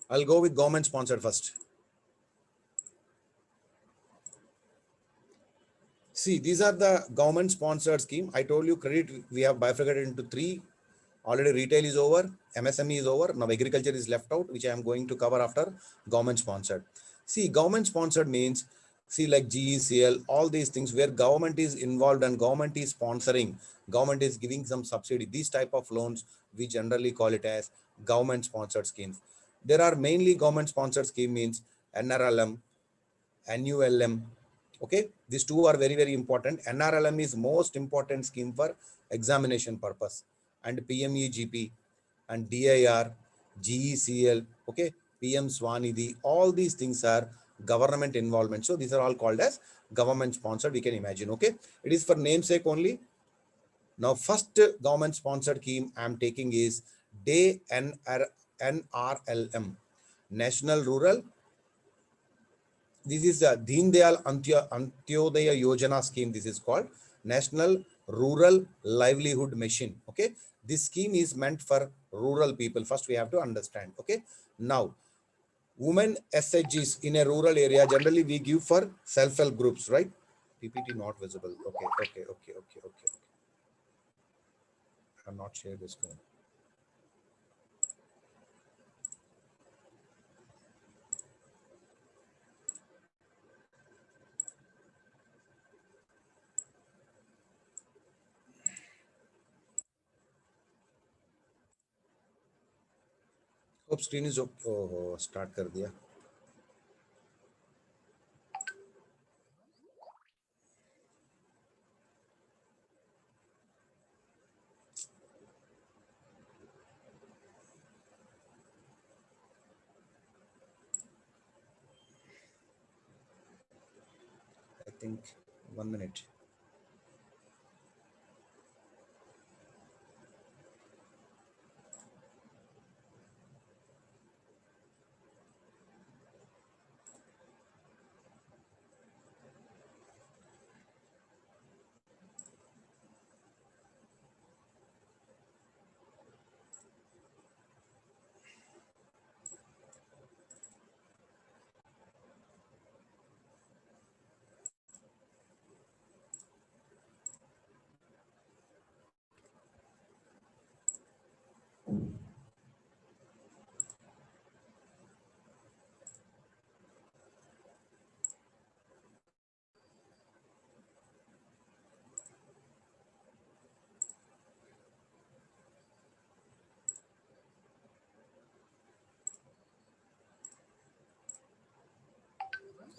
I'll go with government sponsored first. See, these are the government sponsored scheme. I told you credit, we have bifurcated into three. Already retail is over, MSME is over. Now agriculture is left out, which I am going to cover after government sponsored. See, government sponsored means, see, like GECL, all these things where government is involved and government is sponsoring, government is giving some subsidy. These type of loans, we generally call it as government sponsored schemes. There are mainly government sponsored scheme means NRLM, NULM. Okay, these two are very, very important. NRLM is most important scheme for examination purpose, and PMEGP and DIR, GECL, okay, PM Swanidhi, all these things are government involvement. So these are all called as government sponsored, we can imagine. Okay, it is for namesake only. Now, first government sponsored scheme I am taking is DAY NRLM, National Rural. This is the Deen Dayal Antyodaya Yojana scheme. This is called National Rural Livelihood Mission. Okay, this scheme is meant for rural people. First, we have to understand. Okay, now women SHGs in a rural area generally we give for self-help groups, right? PPT not visible. Okay. I have not shared this screen. Hope screen is okay. Oh, start कर दिया. I think 1 minute.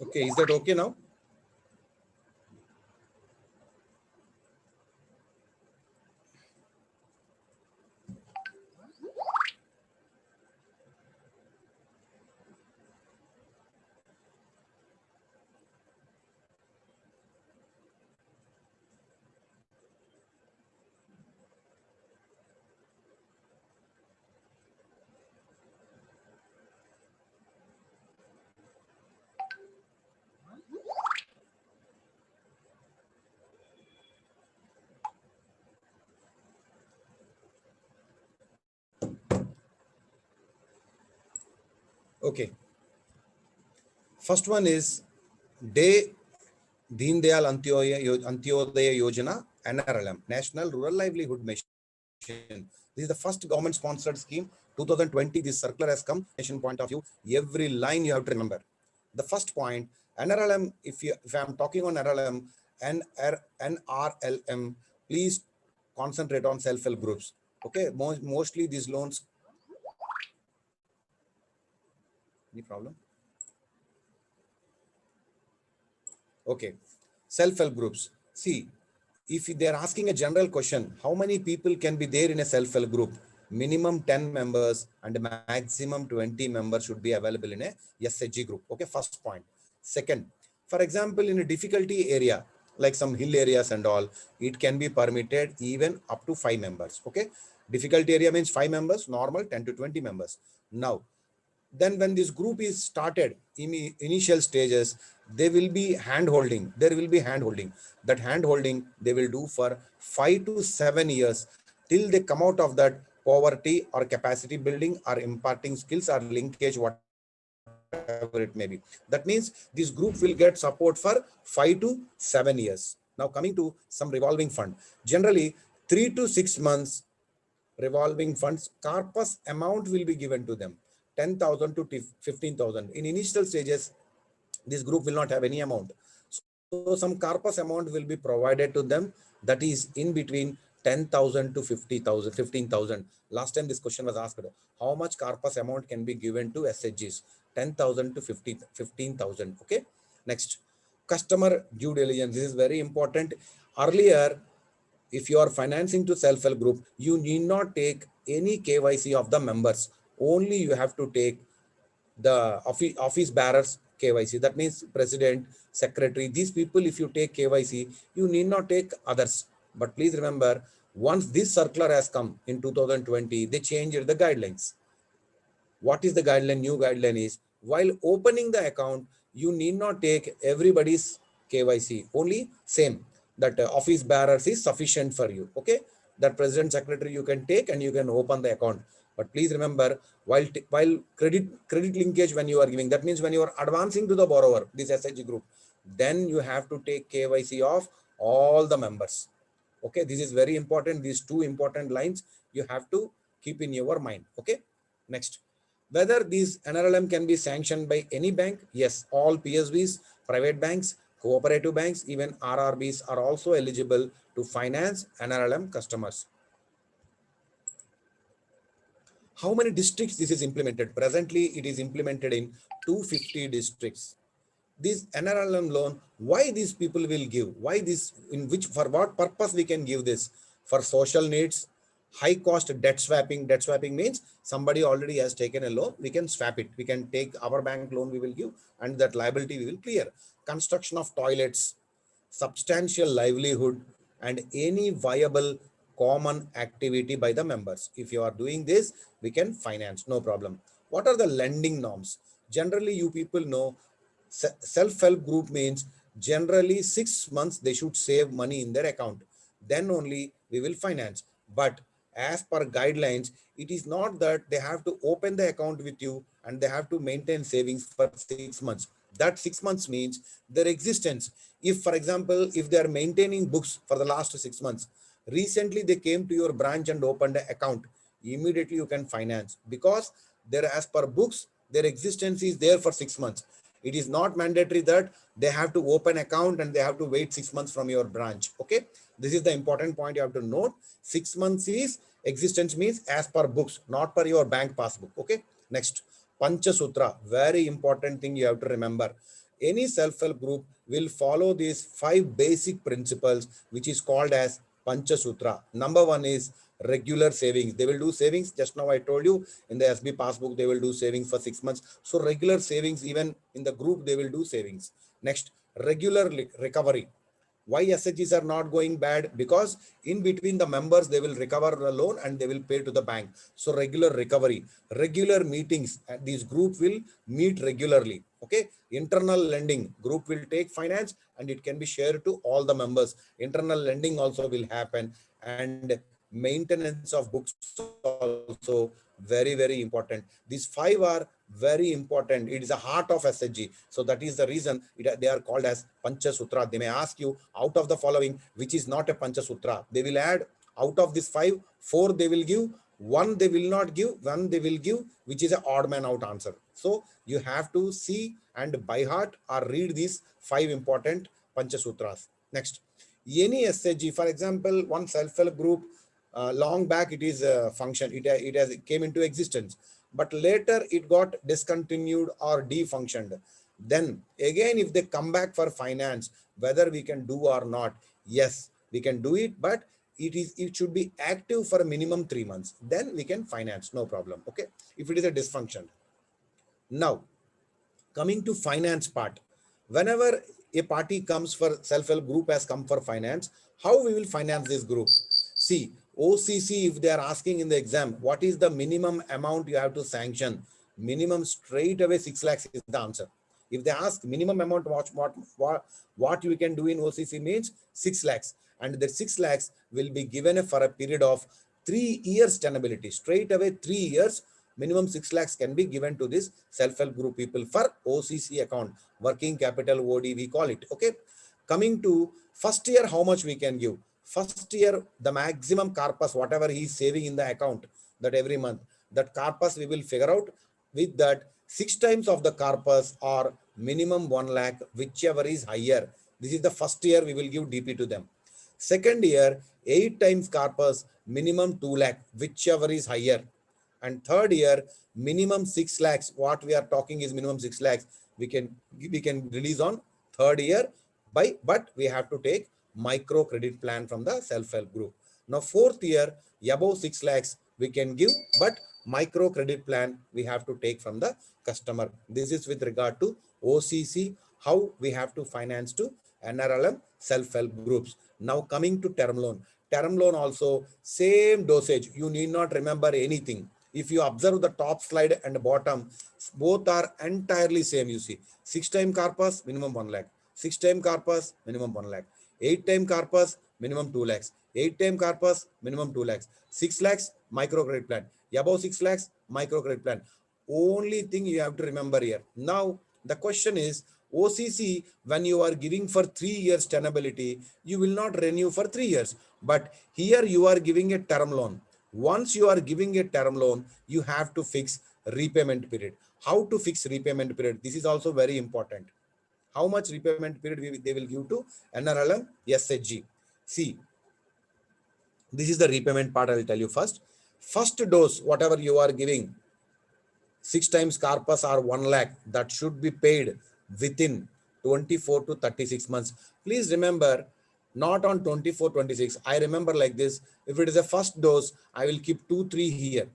Okay, is that okay now? Okay. First one is Day Deen Dayal Antyodaya Yojana, NRLM, National Rural Livelihood Mission. This is the first government sponsored scheme. 2020, this circular has come. Nation point of view, every line you have to remember. The first point, NRLM, if I'm talking on NRLM, NRLM, please concentrate on self-help groups. Okay, mostly these loans. Any problem? Okay, self-help groups. See, if they're asking a general question, how many people can be there in a self-help group? Minimum 10 members and maximum 20 members should be available in a SHG group. Okay, first point. Second, for example, in a difficulty area, like some hill areas and all, it can be permitted even up to 5 members. Okay, difficulty area means 5 members, normal 10 to 20 members. Now, then when this group is started in initial stages, they will be hand holding. There will be hand holding. That hand holding they will do for 5 to 7 years till they come out of that poverty or capacity building or imparting skills or linkage, whatever it may be. That means this group will get support for 5 to 7 years. Now coming to some revolving fund. Generally 3 to 6 months revolving funds, corpus amount will be given to them, 10,000 to 15,000. In initial stages, this group will not have any amount. So some corpus amount will be provided to them, that is in between 10,000 to 50,000, 15,000. Last time this question was asked, how much corpus amount can be given to SHGs? 10,000 to 15,000. Okay. Next, customer due diligence. This is very important. Earlier, if you are financing to self-help group, you need not take any KYC of the members. Only you have to take the office bearers KYC. That means president, secretary, these people, if you take KYC, you need not take others. But please remember, once this circular has come in 2020, they changed the guidelines. What is the guideline? New guideline is, while opening the account, you need not take everybody's KYC, only same, that office bearers is sufficient for you. Okay, that president, secretary you can take and you can open the account. But please remember, while credit linkage, when you are giving, that means when you are advancing to the borrower, this SHG group, then you have to take KYC of all the members. Okay, this is very important. These two important lines you have to keep in your mind. Okay, next, whether these NRLM can be sanctioned by any bank? Yes, all PSBs, private banks, cooperative banks, even RRBs are also eligible to finance NRLM customers. How many districts this is implemented? Presently, it is implemented in 250 districts. This NRLM loan, why these people will give? Why this? In which, for what purpose we can give this? For social needs, high cost debt swapping. Debt swapping means somebody already has taken a loan, we can swap it. We can take our bank loan, we will give, and that liability we will clear. Construction of toilets, substantial livelihood, and any viable common activity by the members. If you are doing this, we can finance, no problem. What are the lending norms? Generally, you people know self-help group means generally 6 months they should save money in their account, then only we will finance. But as per guidelines, it is not that they have to open the account with you and they have to maintain savings for 6 months. That 6 months means their existence. If, for example, if they are maintaining books for the last 6 months, recently they came to your branch and opened an account, immediately you can finance, because there, as per books, their existence is there for 6 months. It is not mandatory that they have to open account and they have to wait 6 months from your branch. Okay, this is the important point you have to note. 6 months is existence, means as per books, not per your bank passbook. Okay, next, Pancha Sutra, very important thing you have to remember. Any self-help group will follow these 5 basic principles, which is called as Pancha Sutra. Number 1 is regular savings. They will do savings. Just now I told you, in the SB passbook, they will do savings for 6 months. So regular savings, even in the group, they will do savings. Next, regular recovery. Why SHGs are not going bad? Because in between the members, they will recover the loan and they will pay to the bank. So regular recovery, regular meetings, and this group will meet regularly. Okay, internal lending, group will take finance and it can be shared to all the members. Internal lending also will happen, and maintenance of books also very, very important. These 5 are very important. It is a heart of SHG. So that is the reason they are called as Pancha Sutra. They may ask you, out of the following, which is not a Pancha Sutra? They will add, out of these 5, 4 they will give, 1 they will not give, 1 they will give, which is an odd man out answer. So you have to see and by heart or read these 5 important Pancha Sutras. Next, any SHG, for example, one self-help group, long back it is a function, it has came into existence, but later it got discontinued or defunctioned. Then again, if they come back for finance, whether we can do or not, yes, we can do it, but it should be active for a minimum 3 months, then we can finance, no problem. Okay, if it is a dysfunction. Now coming to finance part, whenever a party comes for self-help group has come for finance, how we will finance this group? See, OCC, if they are asking in the exam, what is the minimum amount you have to sanction? Minimum straight away 6 lakhs is the answer. If they ask minimum amount, what you can do in OCC means 6 lakhs, and the 6 lakhs will be given for a period of 3 years tenability. Straight away 3 years, minimum 6 lakhs can be given to this self-help group people for OCC account, working capital OD we call it. Okay. Coming to first year, how much we can give? First year, the maximum corpus, whatever he is saving in the account, that every month, that corpus we will figure out. With that, 6 times of the corpus or minimum 1 lakh, whichever is higher. This is the first year we will give DP to them. Second year, 8 times corpus, minimum 2 lakh, whichever is higher. And third year, minimum 6 lakhs. What we are talking is minimum 6 lakhs. We can release on third year but we have to take micro credit plan from the self-help group. Now fourth year, above 6 lakhs we can give, but micro credit plan we have to take from the customer. This is with regard to OCC, how we have to finance to NRLM self-help groups. Now coming to term loan. Term loan also same dosage. You need not remember anything. If you observe the top slide and bottom, both are entirely same. You see 6 time corpus, minimum 1 lakh. 6 time corpus, minimum 1 lakh. 8 time corpus, minimum 2 lakhs. 8 time corpus, minimum 2 lakhs. 6 lakhs, micro credit plan. Above 6 lakhs, micro credit plan. Only thing you have to remember here. Now, the question is, OCC, when you are giving for 3 years tenability, you will not renew for 3 years. But here you are giving a term loan. Once you are giving a term loan, you have to fix repayment period. How to fix repayment period? This is also very important. How much repayment period they will give to NRLM SHG. See, this is the repayment part I will tell you first. First dose, whatever you are giving, 6 times corpus or 1 lakh, that should be paid within 24 to 36 months. Please remember, not on 24, 26. I remember like this. If it is a first dose, I will keep 2, 3 here.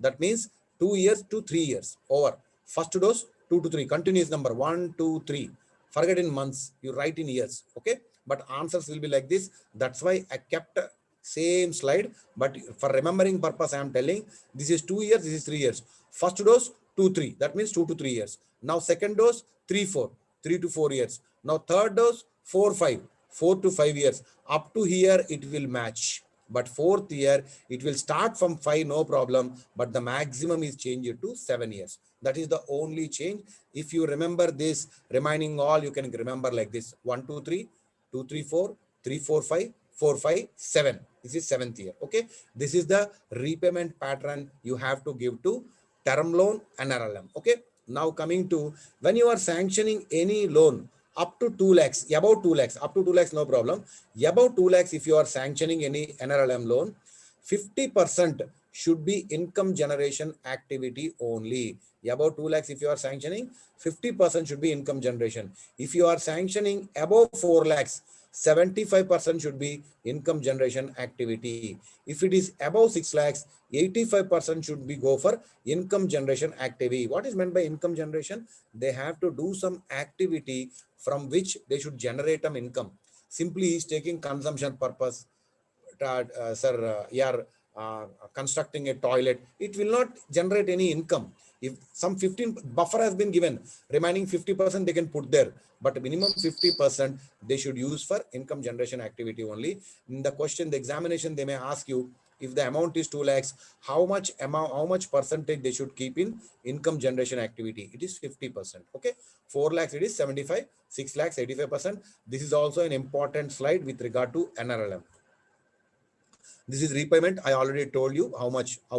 That means 2 years to 3 years over. First dose, 2 to 3. Continuous number, 1, 2, 3. Forget in months. You write in years. Okay. But answers will be like this. That's why I kept same slide. But for remembering purpose, I am telling this is 2 years. This is 3 years. First dose, 2, 3. That means 2 to 3 years. Now second dose, 3, 4. 3 to 4 years. Now third dose, 4, 5. 4 to 5 years. Up to here, it will match. But fourth year, it will start from 5, no problem. But the maximum is changed to 7 years. That is the only change. If you remember this, remaining all, you can remember like this. 1, 2, 3, 2, 3, 4, 3, 4, 5, 4, 5, 7. This is 7th year. Okay. This is the repayment pattern you have to give to term loan and NRLM. Okay. Now coming to when you are sanctioning any loan, up to 2 lakhs, above 2 lakhs, up to 2 lakhs, no problem. Above 2 lakhs, if you are sanctioning any NRLM loan, 50% should be income generation activity only. Above 2 lakhs, if you are sanctioning, 50% should be income generation. If you are sanctioning above 4 lakhs, 75% should be income generation activity. If it is above 6 lakhs, 85% should be go for income generation activity. What is meant by income generation? They have to do some activity from which they should generate some income. Simply is taking consumption purpose. Sir, you are constructing a toilet. It will not generate any income. If some 15 buffer has been given, remaining 50% they can put there, but minimum 50% they should use for income generation activity only. In the question, the examination, they may ask you, if the amount is 2 lakhs, how much percentage they should keep in income generation activity? It is 50%. Okay. 4 lakhs, it is 75, 6 lakhs, 85%. This is also an important slide with regard to NRLM. This is repayment. I already told you how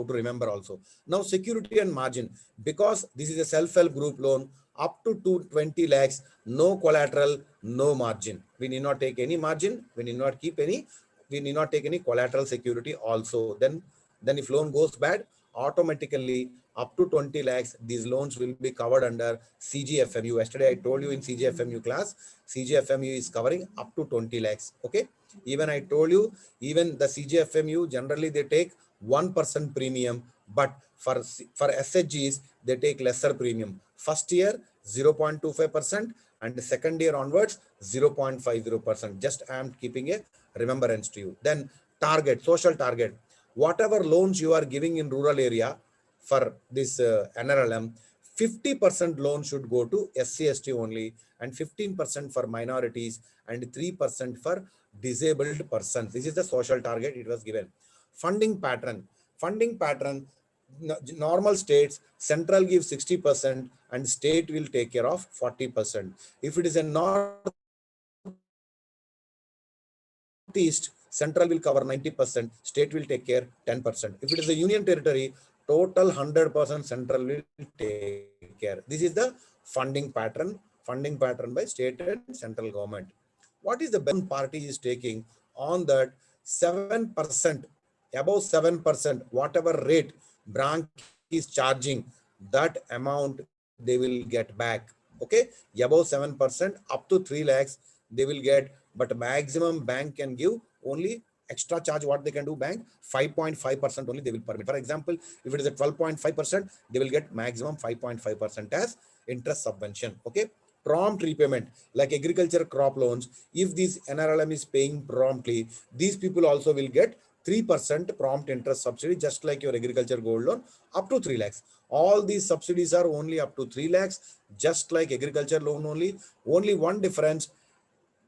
to remember also. Now security and margin, because this is a self-help group loan up to 220 lakhs, no collateral, no margin. We need not take any margin. We need not take any collateral security also. Then if loan goes bad, automatically up to 20 lakhs, these loans will be covered under CGFMU. Yesterday I told you in CGFMU class, CGFMU is covering up to 20 lakhs. Okay. Even I told you, even the CGFMU, generally they take 1% premium, but for SHGs, they take lesser premium. First year, 0.25%, and the second year onwards, 0.50%. Just I am keeping a remembrance to you. Then target, social target. Whatever loans you are giving in rural area for this NRLM, 50% loan should go to SC/ST only, and 15% for minorities, and 3% for disabled persons. This is the social target it was given. Funding pattern. Funding pattern, normal states, central gives 60% and state will take care of 40%. If it is a northeast, central will cover 90%, state will take care 10%. If it is a union territory, total 100% central will take care. This is the funding pattern by state and central government. What is the best party is taking on that 7%, above 7%, whatever rate branch is charging, that amount they will get back. Okay, above 7%, up to 3 lakhs they will get, but maximum bank can give only extra charge. What they can do, bank 5.5% only they will permit. For example, if it is a 12.5%, they will get maximum 5.5% as interest subvention. Okay, prompt repayment, like agriculture crop loans, if this NRLM is paying promptly, these people also will get 3% prompt interest subsidy, just like your agriculture gold loan, up to 3 lakhs. All these subsidies are only up to 3 lakhs, just like agriculture loan only. Only one difference,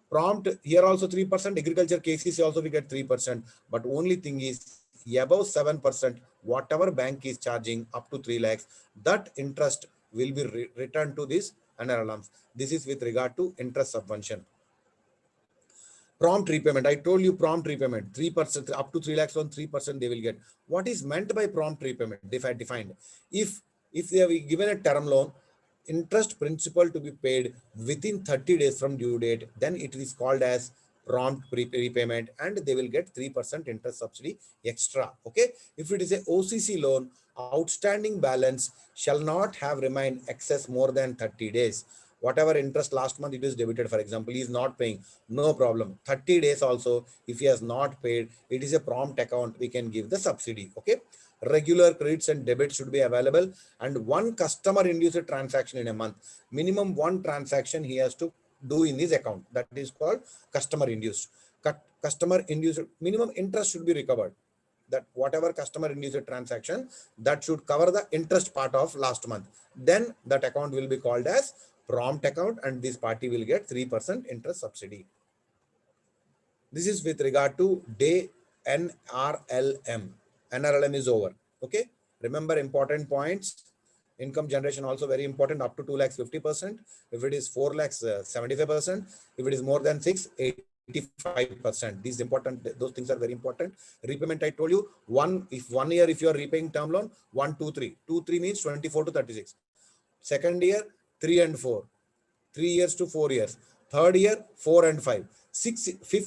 prompt here also 3%, agriculture KCC also we get 3%, but only thing is above 7%, whatever bank is charging up to 3 lakhs, that interest will be returned to this NRLMs. This is with regard to interest subvention. Prompt repayment, I told you prompt repayment, 3%, up to 3 lakhs on 3% they will get. What is meant by prompt repayment? Defined. If they have given a term loan, interest principal to be paid within 30 days from due date, then it is called as prompt repayment, and they will get 3% interest subsidy extra. Okay, if it is a OCC loan, outstanding balance shall not have remained excess more than 30 days. Whatever interest last month it is debited, for example, he is not paying, no problem. 30 days also, if he has not paid, it is a prompt account, we can give the subsidy. Okay, regular credits and debits should be available, and one customer induced transaction in a month. Minimum one transaction he has to do in his account. That is called customer induced. Customer induced minimum interest should be recovered. That whatever customer induced transaction, that should cover the interest part of last month. Then that account will be called as prompt account, and this party will get 3% interest subsidy. This is with regard to day NRLM. NRLM is over. Okay, remember important points. Income generation also very important, up to 2 lakhs 50%. If it is 4 lakhs 75%. If it is more than 6, 85%. These important, those things are very important. Repayment, I told you, if 1 year if you are repaying term loan, 1, 2, 3. 2, 3 means 24 to 36. Second year, 3 and 4. 3 years to 4 years. Third year, 4 and 5.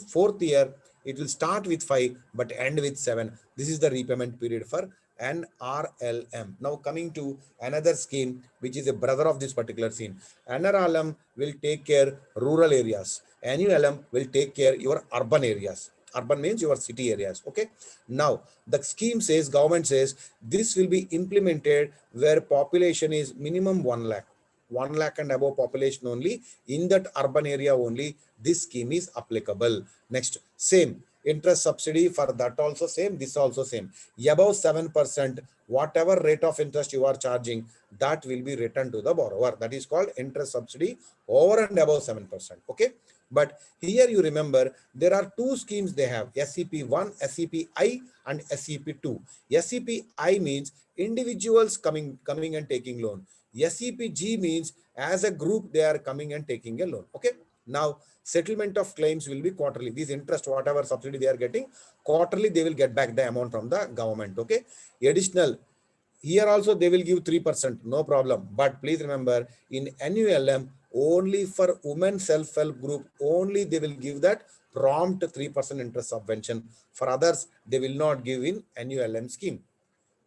Fourth year, it will start with 5 but end with 7. This is the repayment period for NRLM. Now coming to another scheme, which is a brother of this particular scheme. NRLM will take care rural areas. NULM will take care your urban areas. Urban means your city areas. Okay. Now the scheme says, government says, this will be implemented where population is minimum 1 lakh. 1 lakh and above population only, in that urban area only this scheme is applicable. Next, same interest subsidy for that also same, this also same. Above 7%, whatever rate of interest you are charging, that will be returned to the borrower. That is called interest subsidy over and above 7%. Okay, but here you remember there are two schemes they have, SEP1, SEPI and SEP2. SEPI means individuals coming and taking loan. SEPG means as a group they are coming and taking a loan. Okay, now settlement of claims will be quarterly. These interest, whatever subsidy they are getting, quarterly they will get back the amount from the government. Okay, additional, here also they will give 3%, no problem. But please remember, in NULM, only for women self-help group, only they will give that prompt 3% interest subvention. For others, they will not give in NULM scheme.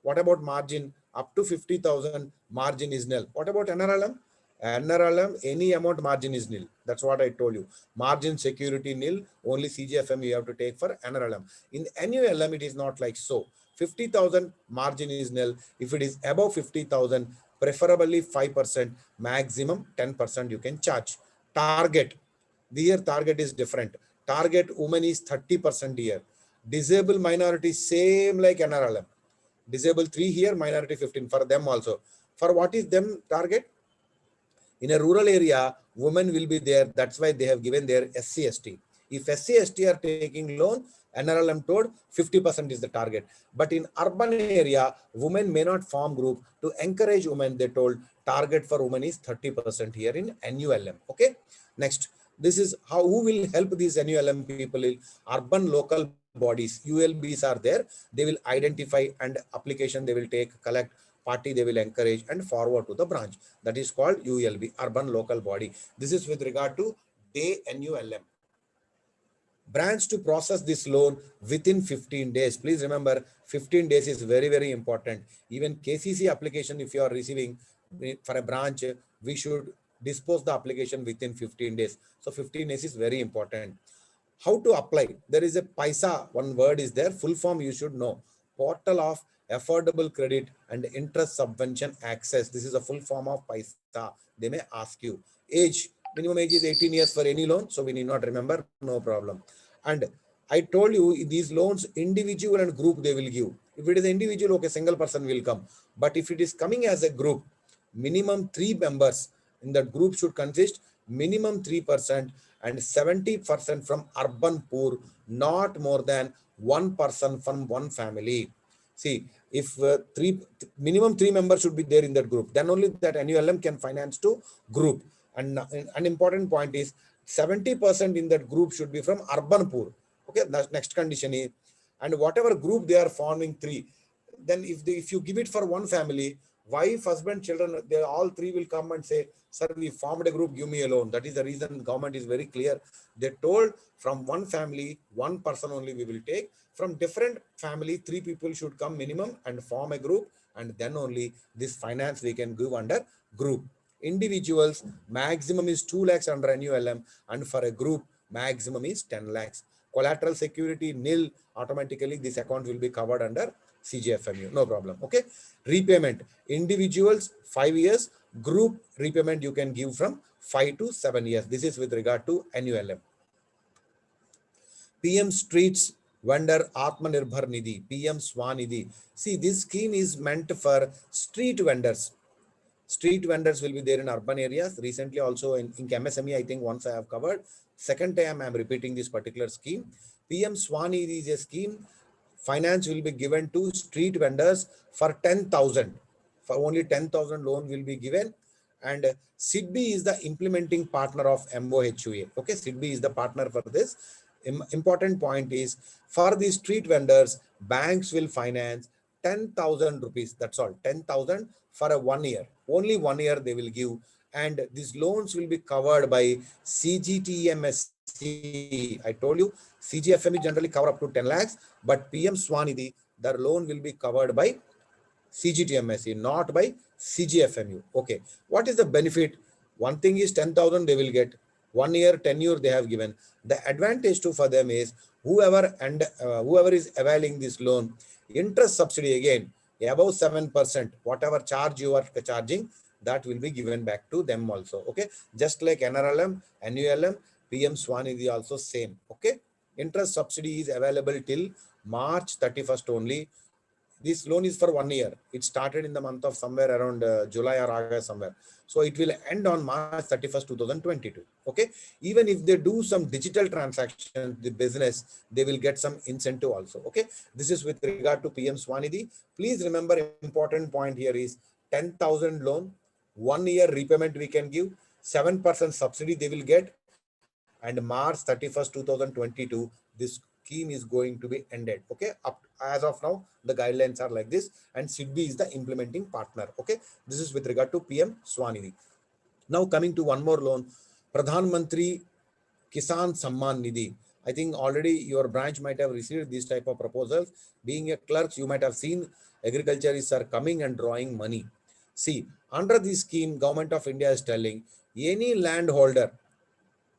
What about margin? Up to 50,000, margin is nil. What about NRLM? NRLM, any amount margin is nil. That's what I told you. Margin security nil, only CGFM you have to take for NRLM. In NULM, it is not like so. 50,000 margin is nil. If it is above 50,000, preferably 5%, maximum 10% you can charge. Target, here target is different. Target women is 30% here. Disabled minority, same like NRLM. Disabled 3 here, minority 15 for them also. For what is them target? In a rural area, women will be there. That's why they have given their SC/ST. If SC, ST are taking loan, NRLM told 50% is the target. But in urban area, women may not form group. To encourage women, they told target for women is 30% here in NULM. Okay. Next, this is how, who will help these NULM people? Urban local bodies, ULBs are there. They will identify and application they will take, collect, party they will encourage and forward to the branch. That is called ULB, urban local body. This is with regard to day NULM. Branch to process this loan within 15 days. Please remember, 15 days is very, very important. Even KCC application, if you are receiving for a branch, we should dispose the application within 15 days. So 15 days is very important. How to apply? There is a PAISA, one word is there, full form you should know. Portal of Affordable Credit and Interest Subvention Access. This is a full form of PAISA. They may ask you. Age, minimum age is 18 years for any loan, so we need not remember, no problem. And I told you these loans, individual and group they will give. If it is individual, okay, single person will come. But if it is coming as a group, minimum 3 members in that group should consist minimum 3% and 70% from urban poor, not more than 1 person from one family. See, if minimum 3 members should be there in that group, then only that NULM can finance to group. And an important point is 70% in that group should be from urban poor. Okay, the next condition is, and whatever group they are forming 3, then if you give it for one family, wife, husband, children, they all 3 will come and say, sir, we formed a group, give me a loan. That is the reason government is very clear. They told from one family, 1 person only we will take. From different family, 3 people should come minimum and form a group, and then only this finance we can give under group. Individuals, maximum is 2 lakhs under NULM, and for a group, maximum is 10 lakhs. Collateral security nil, automatically this account will be covered under CGFMU, no problem. Okay. Repayment, individuals 5 years, group repayment you can give from 5 to 7 years. This is with regard to NULM. PM Streets Vendor Atmanirbhar Nidhi, PM Swanidhi. See, this scheme is meant for street vendors. Street vendors will be there in urban areas. Recently also in MSME, I think once I have covered. Second time I am repeating this particular scheme. PM Swanidhi is a scheme. Finance will be given to street vendors for 10,000. For only 10,000 loan will be given. And SIDBI is the implementing partner of MOHUA. Okay, SIDBI is the partner for this. Important point is, for the street vendors, banks will finance 10,000 rupees. That's all, 10,000 for a 1 year. Only 1 year they will give. And these loans will be covered by CGTMSE. I told you, CGFME generally cover up to 10 lakhs, but PM Swanidhi, their loan will be covered by CGTMSE, not by CGFMU. Okay. What is the benefit? One thing is 10,000 they will get. 1 year tenure they have given. The advantage too for them is whoever is availing this loan, interest subsidy again above 7%, whatever charge you are charging, that will be given back to them also. Okay, just like NRLM, NULM, PM Swanidhi also same. Okay, interest subsidy is available till March 31st only. This loan is for 1 year. It started in the month of somewhere around July or August somewhere. So it will end on March 31st, 2022. Okay. Even if they do some digital transaction, the business, they will get some incentive also. Okay. This is with regard to PM Swanidhi. Please remember, important point here is 10,000 loan, 1 year repayment we can give, 7% subsidy they will get, and March 31st, 2022, this scheme is going to be ended. Okay. As of now, the guidelines are like this, and SIDBI is the implementing partner. Okay. This is with regard to PM Swanidhi. Now coming to one more loan, Pradhan Mantri Kisan Samman Nidhi. I think already your branch might have received this type of proposals. Being a clerk, you might have seen agriculturists are coming and drawing money. See, under this scheme, Government of India is telling any landholder,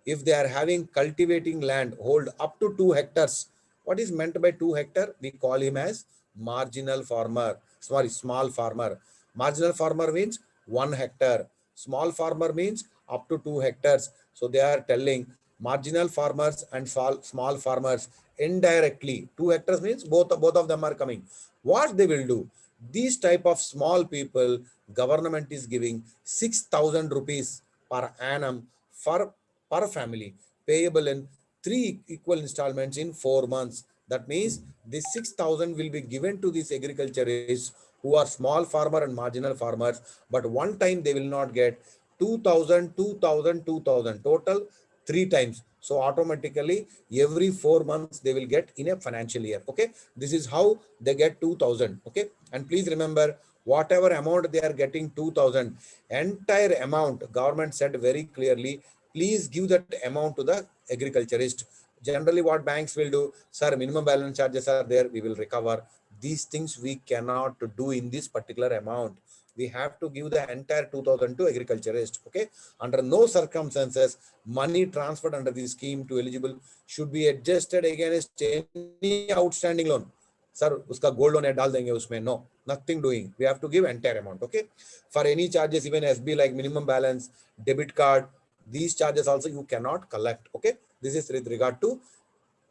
if they are having cultivating land, hold up to 2 hectares. What is meant by 2 hectare? We call him as marginal farmer. Sorry, small farmer. Marginal farmer means 1 hectare. Small farmer means up to 2 hectares. So they are telling marginal farmers and small farmers indirectly. 2 hectares means both of them are coming. What they will do? These type of small people, government is giving 6,000 rupees per annum per family, payable in 3 equal installments in 4 months. That means this 6,000 will be given to these agriculturists who are small farmer and marginal farmers, but one time they will not get 2,000, 2,000, 2,000, total 3 times. So automatically every 4 months they will get in a financial year. Okay, this is how they get 2,000. Okay, and please remember, whatever amount they are getting 2,000, entire amount government said very clearly, please give that amount to the agriculturist. Generally what banks will do, sir, minimum balance charges are there, we will recover. These things we cannot do in this particular amount. We have to give the entire 2,000 to agriculturist. Okay, under no circumstances money transferred under this scheme to eligible should be adjusted against any outstanding loan. Sir, uska gold loan डाल देंगे उसमें, no, nothing doing. We have to give entire amount. Okay, for any charges, even SB like minimum balance, debit card, these charges also you cannot collect. Okay, this is with regard to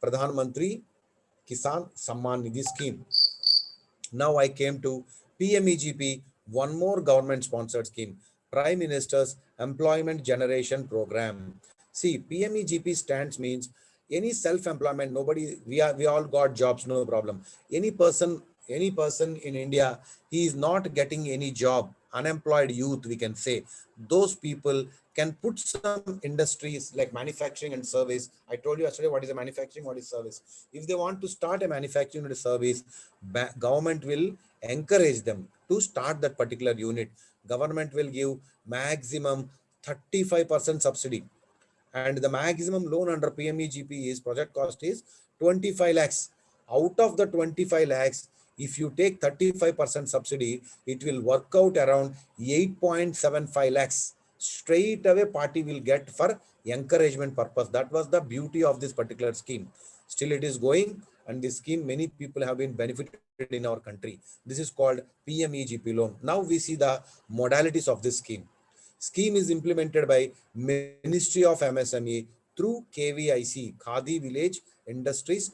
Pradhan Mantri Kisan Samman Nidhi scheme. Now I came to PMEGP, one more government sponsored scheme, Prime Minister's Employment Generation Program. See, PMEGP stands means any self-employment, nobody, we all got jobs, no problem. Any person in India, he is not getting any job, unemployed youth, we can say. Those people can put some industries like manufacturing and service. I told you yesterday what is a manufacturing, what is service. If they want to start a manufacturing or a service, government will encourage them to start that particular unit. Government will give maximum 35% subsidy, and the maximum loan under PMEGP is project cost is 25 lakhs. Out of the 25 lakhs, if you take 35% subsidy, it will work out around 8.75 lakhs. Straight away party will get for encouragement purpose. That was the beauty of this particular scheme. Still it is going, and this scheme many people have been benefited in our country. This is called PMEGP loan. Now we see the modalities of this scheme. Scheme is implemented by Ministry of MSME through KVIC, Khadi Village Industries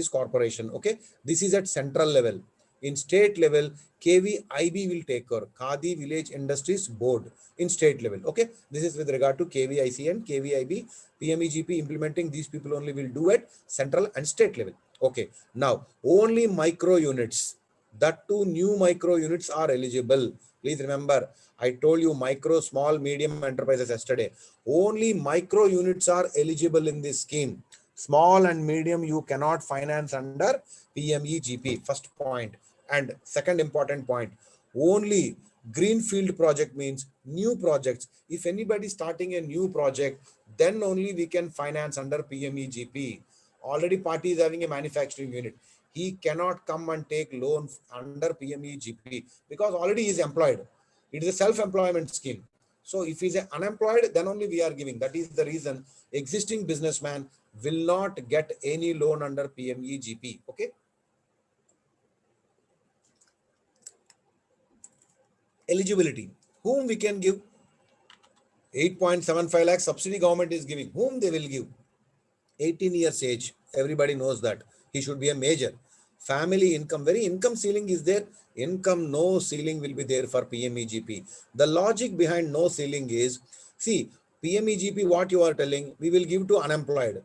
Corporation. Okay, this is at central level. In state level, KVIB will take care, Khadi Village Industries Board in state level. Okay, this is with regard to KVIC and KVIB. PMEGP implementing, these people only will do at central and state level. Okay, now only micro units, that too new micro units are eligible. Please remember, I told you micro, small, medium enterprises yesterday. Only micro units are eligible in this scheme. Small and medium you cannot finance under PMEGP. First point. And second important point, only greenfield project means new projects. If anybody starting a new project, then only we can finance under PMEGP. Already party is having a manufacturing unit. He cannot come and take loan under PMEGP because already he is employed. It is a self-employment scheme. So if he's unemployed, then only we are giving. That is the reason existing businessman will not get any loan under PMEGP. Okay. Eligibility. Whom we can give? 8.75 lakh subsidy government is giving. Whom they will give? 18 years age. Everybody knows that. He should be a major. Family income, very income ceiling is there. Income no ceiling will be there for PMEGP. The logic behind no ceiling is, see, PMEGP, what you are telling, we will give to unemployed.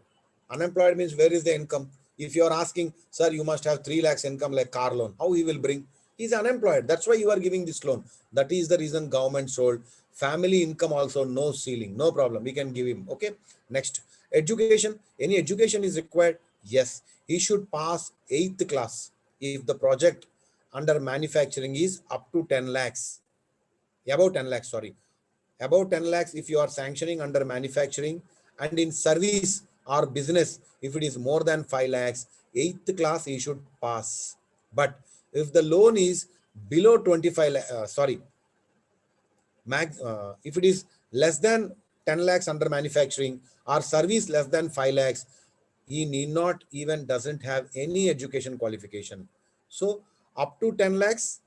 Unemployed means where is the income? If you are asking, sir, you must have 3 lakhs income like car loan, how he will bring? He's unemployed. That's why you are giving this loan. That is the reason government sold. Family income also no ceiling, no problem. We can give him. Okay. Next, education. Any education is required? Yes. He should pass 8th class. If the project under manufacturing is up to 10 lakhs, about 10 lakhs, sorry, about 10 lakhs if you are sanctioning under manufacturing, and in service or business, if it is more than 5 lakhs, 8th class he should pass. But if the loan is below 25 if it is less than 10 lakhs under manufacturing or service less than 5 lakhs, he need not even doesn't have any education qualification. So up to 10 lakhs,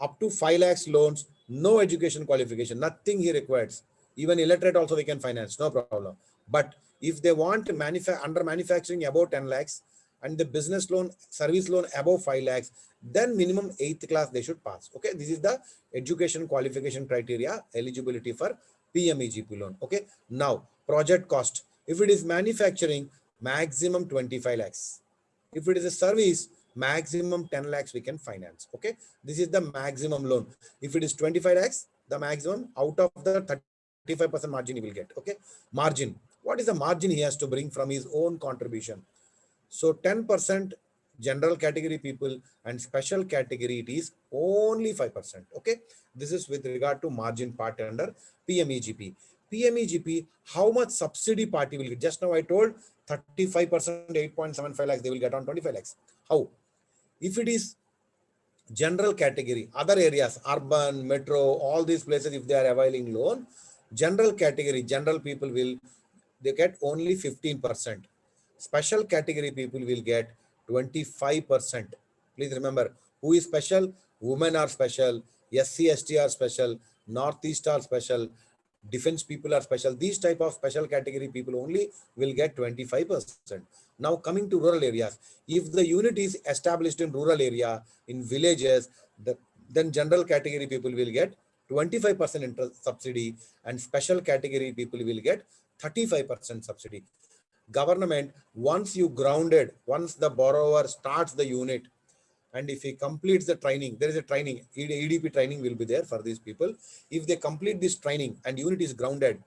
up to 5 lakhs loans, no education qualification, nothing he requires. Even illiterate also we can finance, no problem. But if they want under manufacturing above 10 lakhs and the business loan, service loan above 5 lakhs, then minimum 8th class they should pass. Okay, this is the education qualification criteria eligibility for PMEGP loan. Okay, now project cost. If it is manufacturing, maximum 25 lakhs. If it is a service, maximum 10 lakhs we can finance. Okay, this is the maximum loan. If it is 25 lakhs, the maximum, out of the 35% margin he will get. Okay, margin. What is the margin he has to bring from his own contribution? So 10% general category people, and special category it is only 5%. Okay, this is with regard to margin part under PMEGP. PMEGP, how much subsidy party will get? Just now I told 35%, 8.75 lakhs they will get on 25 lakhs. How? If it is general category, other areas, urban, metro, all these places, if they are availing loan, general category, general people will, they get only 15%. Special category people will get 25%. Please remember, who is special? Women are special, SC, ST are special, Northeast are special, defense people are special. These type of special category people only will get 25%. Now coming to rural areas, if the unit is established in rural area, in villages, then general category people will get 25% interest subsidy, and special category people will get 35% subsidy. Government, once you grounded, once the borrower starts the unit, and if he completes the training, there is a training, EDP training will be there for these people. If they complete this training and unit is grounded,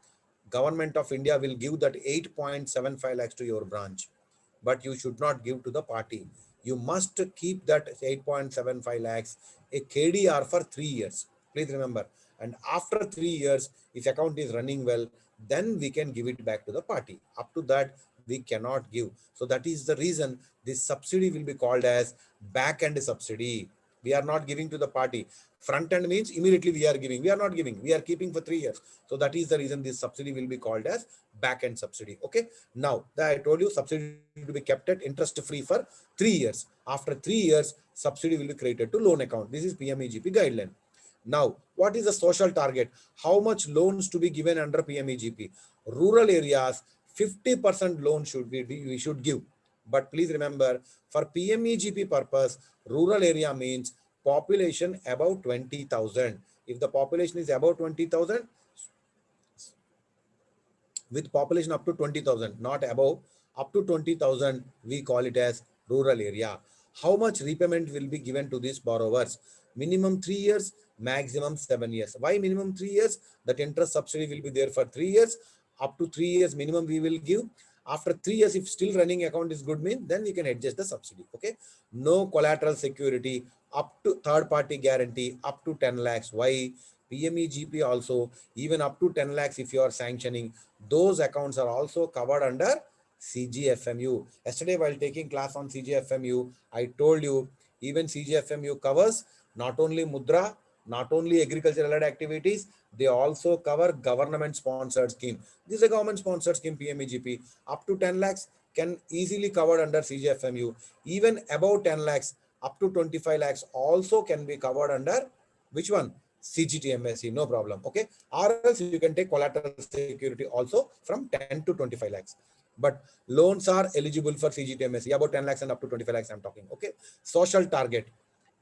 Government of India will give that 8.75 lakhs to your branch, but you should not give to the party. You must keep that 8.75 lakhs a KDR for 3 years. Please remember. And after 3 years, if account is running well, then we can give it back to the party. Up to that, we cannot give. So that is the reason this subsidy will be called as back end subsidy. We are not giving to the party. Front end means immediately we are giving. We are not giving. We are keeping for 3 years. So that is the reason this subsidy will be called as back end subsidy. Okay. Now that I told you, subsidy to be kept at interest free for 3 years. After 3 years, subsidy will be created to loan account. This is PMEGP guideline. Now, what is the social target? How much loans to be given under PMEGP? Rural areas, 50% loan should be, we should give. But please remember, for PMEGP purpose, rural area means population above 20,000. If the population is above 20,000, with population up to 20,000, not above, up to 20,000, we call it as rural area. How much repayment will be given to these borrowers? Minimum 3 years, maximum 7 years. Why minimum 3 years? That interest subsidy will be there for 3 years. Up to 3 years minimum we will give. After 3 years, if still running account is good, mean then we can adjust the subsidy. Okay. No collateral security, up to third party guarantee, up to 10 lakhs. Why? PMEGP also, even up to 10 lakhs if you are sanctioning, those accounts are also covered under CGFMU. Yesterday while taking class on CGFMU, I told you even CGFMU covers not only Mudra, not only agricultural activities, they also cover government sponsored scheme. This is a government sponsored scheme, PMEGP. Up to 10 lakhs can easily covered under CGFMU. Even above 10 lakhs, up to 25 lakhs also can be covered under which one? CGTMSE, no problem. Okay. Or else you can take collateral security also from 10 to 25 lakhs. But loans are eligible for CGTMSE, about 10 lakhs and up to 25 lakhs I'm talking. Okay. Social target.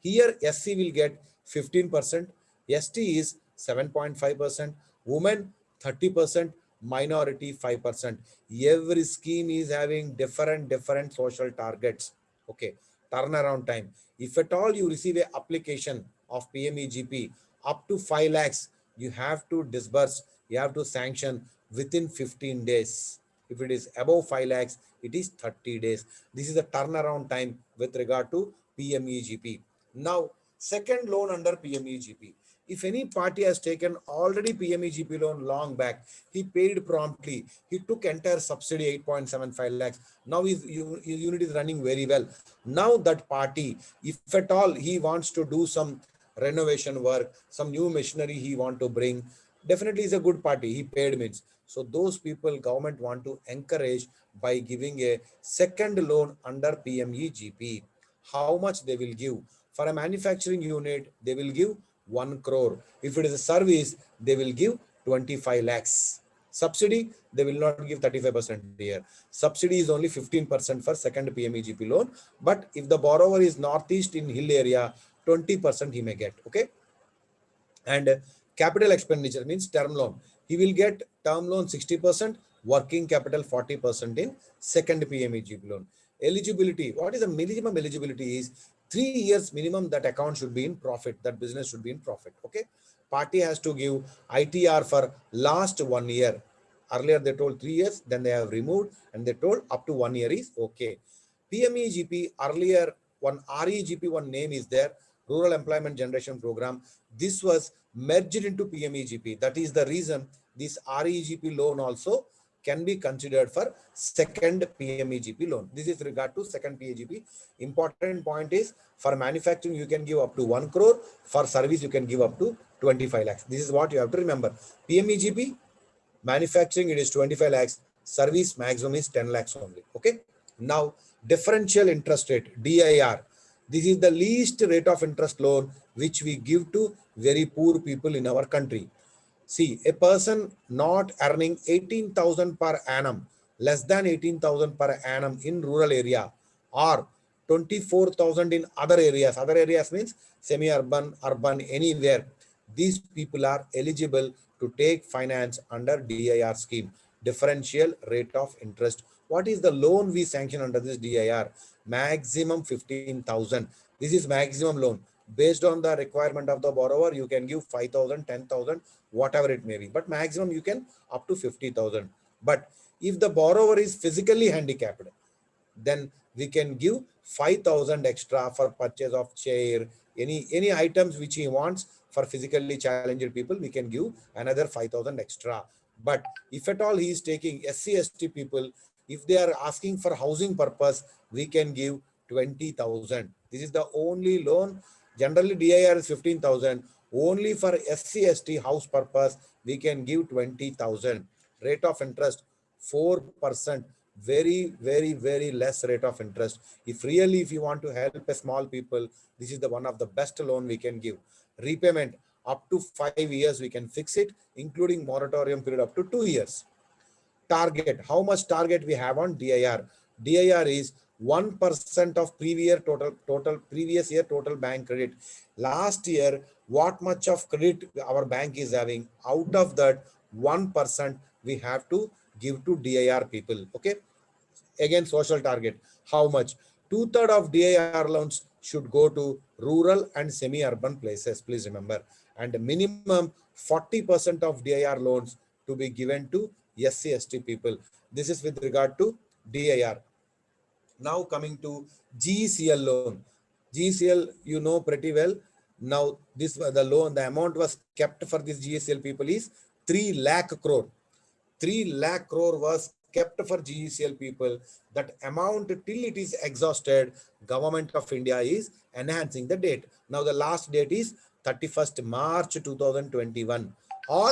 Here SC will get 15%, ST is 7.5%, women 30%, minority 5%. Every scheme is having different social targets. Okay. Turnaround time. If at all you receive a application of PMEGP up to 5 lakhs, you have to disburse, you have to sanction within 15 days. If it is above 5 lakhs, it is 30 days. This is the turnaround time with regard to PMEGP. Now, second loan under PMEGP. If any party has taken already PMEGP loan long back, he paid promptly, he took entire subsidy 8.75 lakhs. Now his unit is running very well. Now that party, if at all he wants to do some renovation work, some new machinery he want to bring, definitely is a good party. He paid means. So those people government want to encourage by giving a second loan under PMEGP. How much they will give? For a manufacturing unit, they will give 1 crore. If it is a service, they will give 25 lakhs. Subsidy, they will not give 35% here. Subsidy is only 15% for second PMEGP loan. But if the borrower is northeast in hill area, 20% he may get. Okay. And capital expenditure means term loan. He will get term loan 60%, Working capital 40% in second PMEGP loan. Eligibility, what is the minimum eligibility is 3 years minimum that account should be in profit, that business should be in profit. Okay. Party has to give ITR for last 1 year. Earlier they told 3 years, then they have removed and they told up to 1 year is okay. PMEGP earlier, one REGP, one name is there, Rural Employment Generation Program. This was merged into PMEGP. That is the reason this REGP loan also can be considered for second PMEGP loan. This is regard to second PAGP. Important point is for manufacturing you can give up to 1 crore, for service you can give up to 25 lakhs. This is what you have to remember. PMEGP, manufacturing it is 25 lakhs, service maximum is 10 lakhs only. Okay. Now differential interest rate, DIR. This is the least rate of interest loan which we give to very poor people in our country. See, a person not earning 18,000 per annum, less than 18,000 per annum in rural area, or 24,000 in other areas. Other areas means semi-urban, urban, anywhere. These people are eligible to take finance under DIR scheme, differential rate of interest. What is the loan we sanction under this DIR? Maximum 15,000. This is maximum loan. Based on the requirement of the borrower, you can give 5,000, 10,000, whatever it may be. But maximum you can up to 50,000. But if the borrower is physically handicapped, then we can give 5,000 extra for purchase of chair, any items which he wants for physically challenged people, we can give another 5,000 extra. But if at all he is taking SC/ST people, if they are asking for housing purpose, we can give 20,000. This is the only loan. Generally DIR is 15,000. Only for SC/ST house purpose, we can give 20,000. Rate of interest 4%. Very, very, very less rate of interest. If you want to help a small people, this is the one of the best loan we can give. Repayment up to 5 years we can fix it, including moratorium period up to 2 years. Target, how much target we have on DIR? DIR is 1% of previous year total bank credit. Last year, what much of credit our bank is having, out of that 1% we have to give to DIR people. Okay. Again, social target, how much? 2/3 of DIR loans should go to rural and semi-urban places, please remember. And minimum 40% of DIR loans to be given to SC/ST people. This is with regard to DIR. Now coming to GECL loan. GECL, you know pretty well. Now this the loan, the amount was kept for this GECL people is 3 lakh crore. 3 lakh crore was kept for GECL people. That amount till it is exhausted, Government of India is enhancing the date. Now the last date is 31st March 2021, or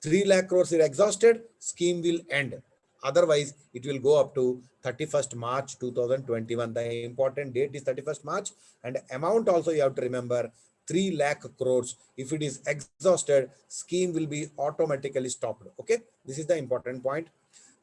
3 lakh crores is exhausted, scheme will end. Otherwise it will go up to 31st March 2021. The important date is 31st March, and amount also you have to remember 3 lakh crores. If it is exhausted, scheme will be automatically stopped. Okay, this is the important point.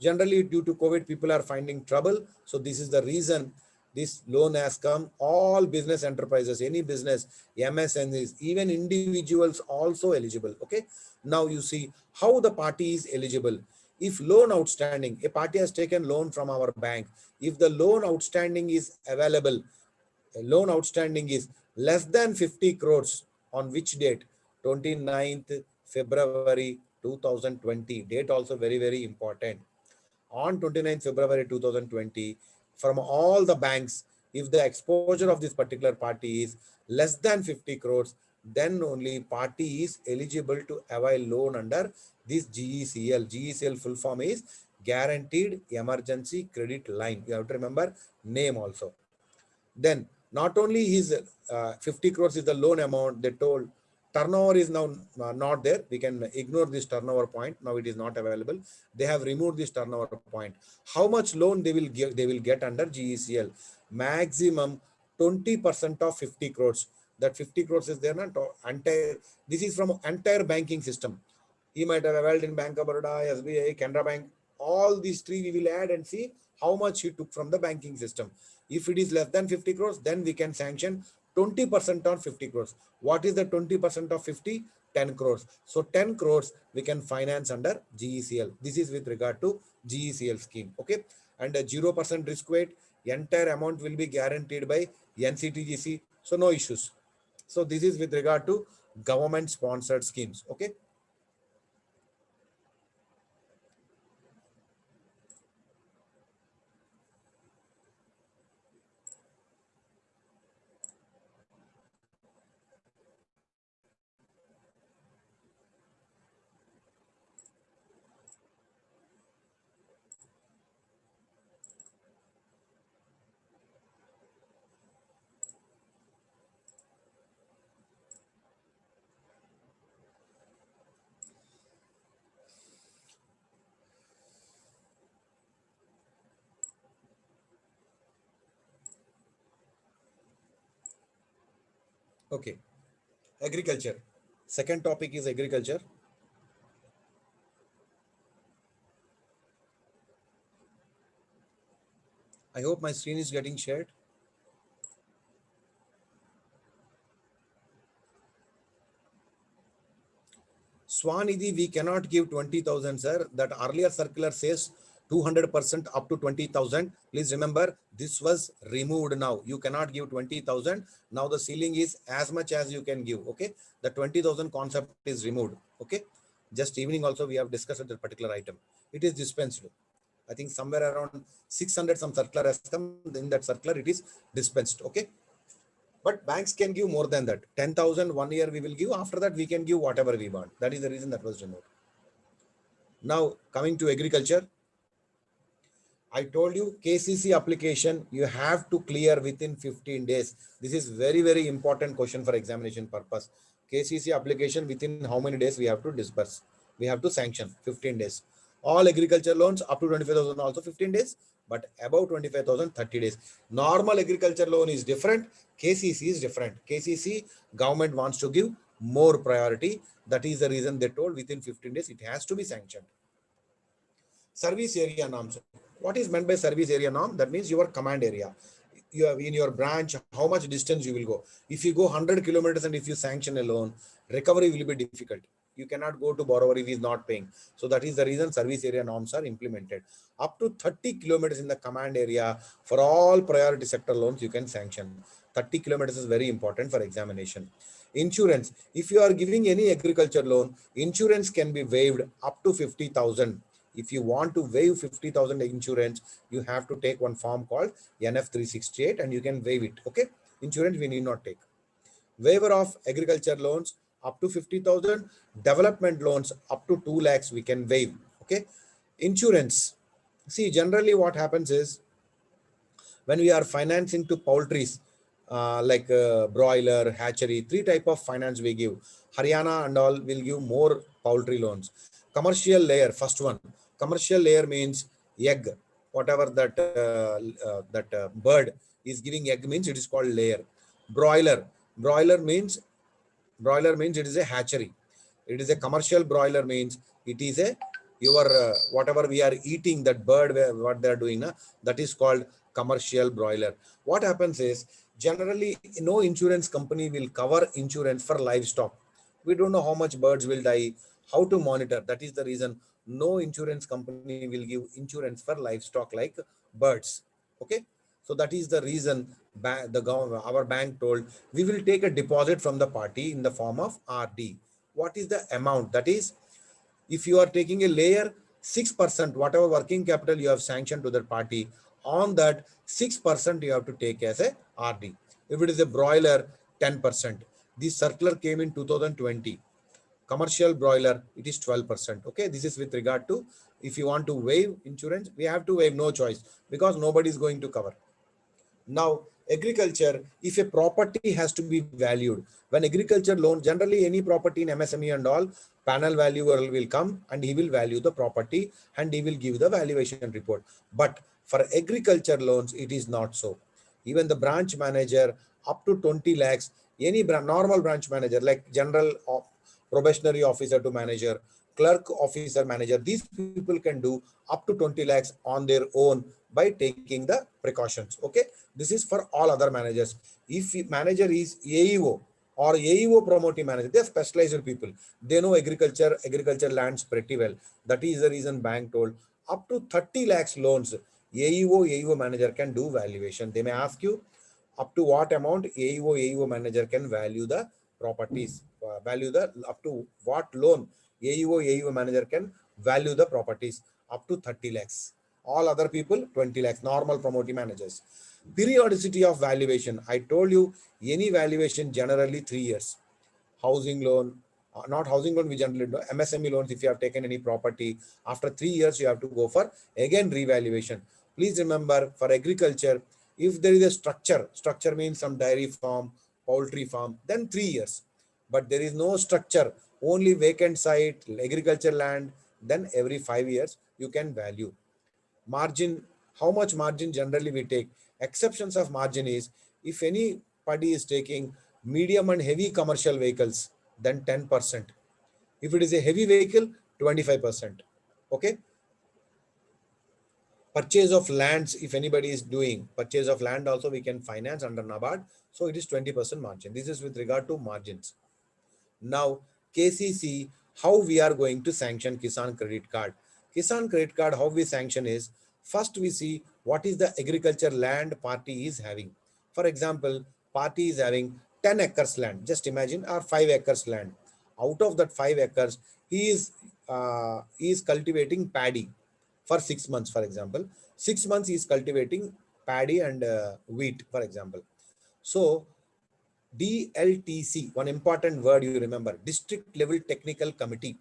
Generally due to COVID, people are finding trouble, so this is the reason this loan has come. All business enterprises, any business, MSMEs, even individuals also eligible. Okay, now you see how the party is eligible. If loan outstanding, a party has taken loan from our bank, if the loan outstanding is available, loan outstanding is less than 50 crores, on which date? 29th February 2020. Date also very, very important. On 29th February 2020, from all the banks, if the exposure of this particular party is less than 50 crores, then only party is eligible to avail loan under this GECL. GECL full form is Guaranteed Emergency Credit Line. You have to remember name also. Then not only his 50 crores is the loan amount, they told turnover is now not there. We can ignore this turnover point. Now it is not available. They have removed this turnover point. How much loan they will give? They will get under GECL. Maximum 20% of 50 crores. That 50 crores is there. Not entire. This is from entire banking system. He might have availed in Bank of Baroda, SBI, Canara Bank. All these three we will add and see how much he took from the banking system. If it is less than 50 crores, then we can sanction 20% on 50 crores. What is the 20% of 50? 10 crores. So 10 crores we can finance under GECL. This is with regard to GECL scheme. Okay. And a 0% risk weight, entire amount will be guaranteed by NCTGC. So no issues. So this is with regard to government sponsored schemes. Okay. Okay. Agriculture. Second topic is agriculture. I hope my screen is getting shared. Swanidhi, we cannot give 20,000, sir. That earlier circular says 200% up to 20,000. Please remember, this was removed now. You cannot give 20,000. Now the ceiling is as much as you can give. Okay. The 20,000 concept is removed. Okay. Just evening also we have discussed that particular item. It is dispensed. I think somewhere around 600 some circular has come. In that circular it is dispensed. Okay. But banks can give more than that. 10,000 1 year we will give. After that, we can give whatever we want. That is the reason that was removed. Now, coming to agriculture, I told you KCC application, you have to clear within 15 days. This is very, very important question for examination purpose. KCC application within how many days we have to disburse? We have to sanction 15 days. All agriculture loans up to 25,000 also 15 days, but above 25,000 30 days. Normal agriculture loan is different. KCC is different. KCC government wants to give more priority. That is the reason they told within 15 days it has to be sanctioned. Service area norms. What is meant by service area norm? That means your command area. You have in your branch, how much distance you will go. If you go 100 kilometers and if you sanction a loan, recovery will be difficult. You cannot go to borrower if he is not paying. So that is the reason service area norms are implemented. Up to 30 kilometers in the command area for all priority sector loans, you can sanction. 30 kilometers is very important for examination. Insurance. If you are giving any agriculture loan, insurance can be waived up to 50,000. If you want to waive 50,000 insurance, you have to take one form called NF 368 and you can waive it. Okay. Insurance we need not take. Waiver of agriculture loans up to 50,000. Development loans up to 2 lakhs we can waive. Okay. Insurance. See, generally what happens is when we are financing to poultries, like broiler, hatchery, 3 type of finance we give. Haryana and all will give more poultry loans. Commercial layer, first one. Commercial layer means egg. Whatever that bird is giving egg means it is called layer. Broiler. Broiler means it is a hatchery. It is a commercial broiler means it is a your whatever we are eating that bird what they are doing that is called commercial broiler. What happens is generally no insurance company will cover insurance for livestock. We don't know how much birds will die, how to monitor. That is the reason no insurance company will give insurance for livestock like birds. Okay. So that is the reason our bank told we will take a deposit from the party in the form of RD. What is the amount? That is, if you are taking a layer, 6%, whatever working capital you have sanctioned to that party, on that 6% you have to take as a RD. If it is a broiler, 10%. This circular came in 2020. Commercial broiler, it is 12%. Okay, this is with regard to if you want to waive insurance, we have to waive, no choice, because nobody is going to cover. Now, agriculture, if a property has to be valued, when agriculture loan, generally any property in MSME and all, panel valuer will come and he will value the property and he will give the valuation report. But for agriculture loans, it is not so. Even the branch manager up to 20 lakhs, any normal branch manager like general probationary officer to manager, clerk officer manager, these people can do up to 20 lakhs on their own by taking the precautions. Okay. This is for all other managers. If manager is AEO, or AEO promoting manager. They are specialized people. They know agriculture lands pretty well. That is the reason bank told up to 30 lakhs loans, AEO manager can do valuation. They may ask you up to what amount AEO manager can value the properties, value the up to what loan AEO manager can value the properties up to 30 lakhs. All other people 20 lakhs, normal promoting managers. Periodicity of valuation. I told you any valuation generally 3 years. Housing loan, not housing loan, we generally do MSME loans. If you have taken any property, after 3 years, you have to go for again revaluation. Please remember for agriculture, if there is a structure means some dairy farm, poultry farm, then 3 years. But there is no structure, only vacant site, agriculture land, then every 5 years you can value. Margin, how much margin generally we take? Exceptions of margin is if anybody is taking medium and heavy commercial vehicles, then 10%. If it is a heavy vehicle, 25%. Okay. Purchase of lands, if anybody is doing purchase of land, also we can finance under NABARD. So it is 20% margin. This is with regard to margins. Now, KCC, how we are going to sanction Kisan Credit Card. Kisan Credit Card, how we sanction is, first we see what is the agriculture land party is having. For example, party is having 10 acres land. Just imagine, or 5 acres land. Out of that 5 acres, he is cultivating paddy for 6 months, for example. 6 months he is cultivating paddy and wheat, for example. So DLTC, one important word you remember, district level technical committee.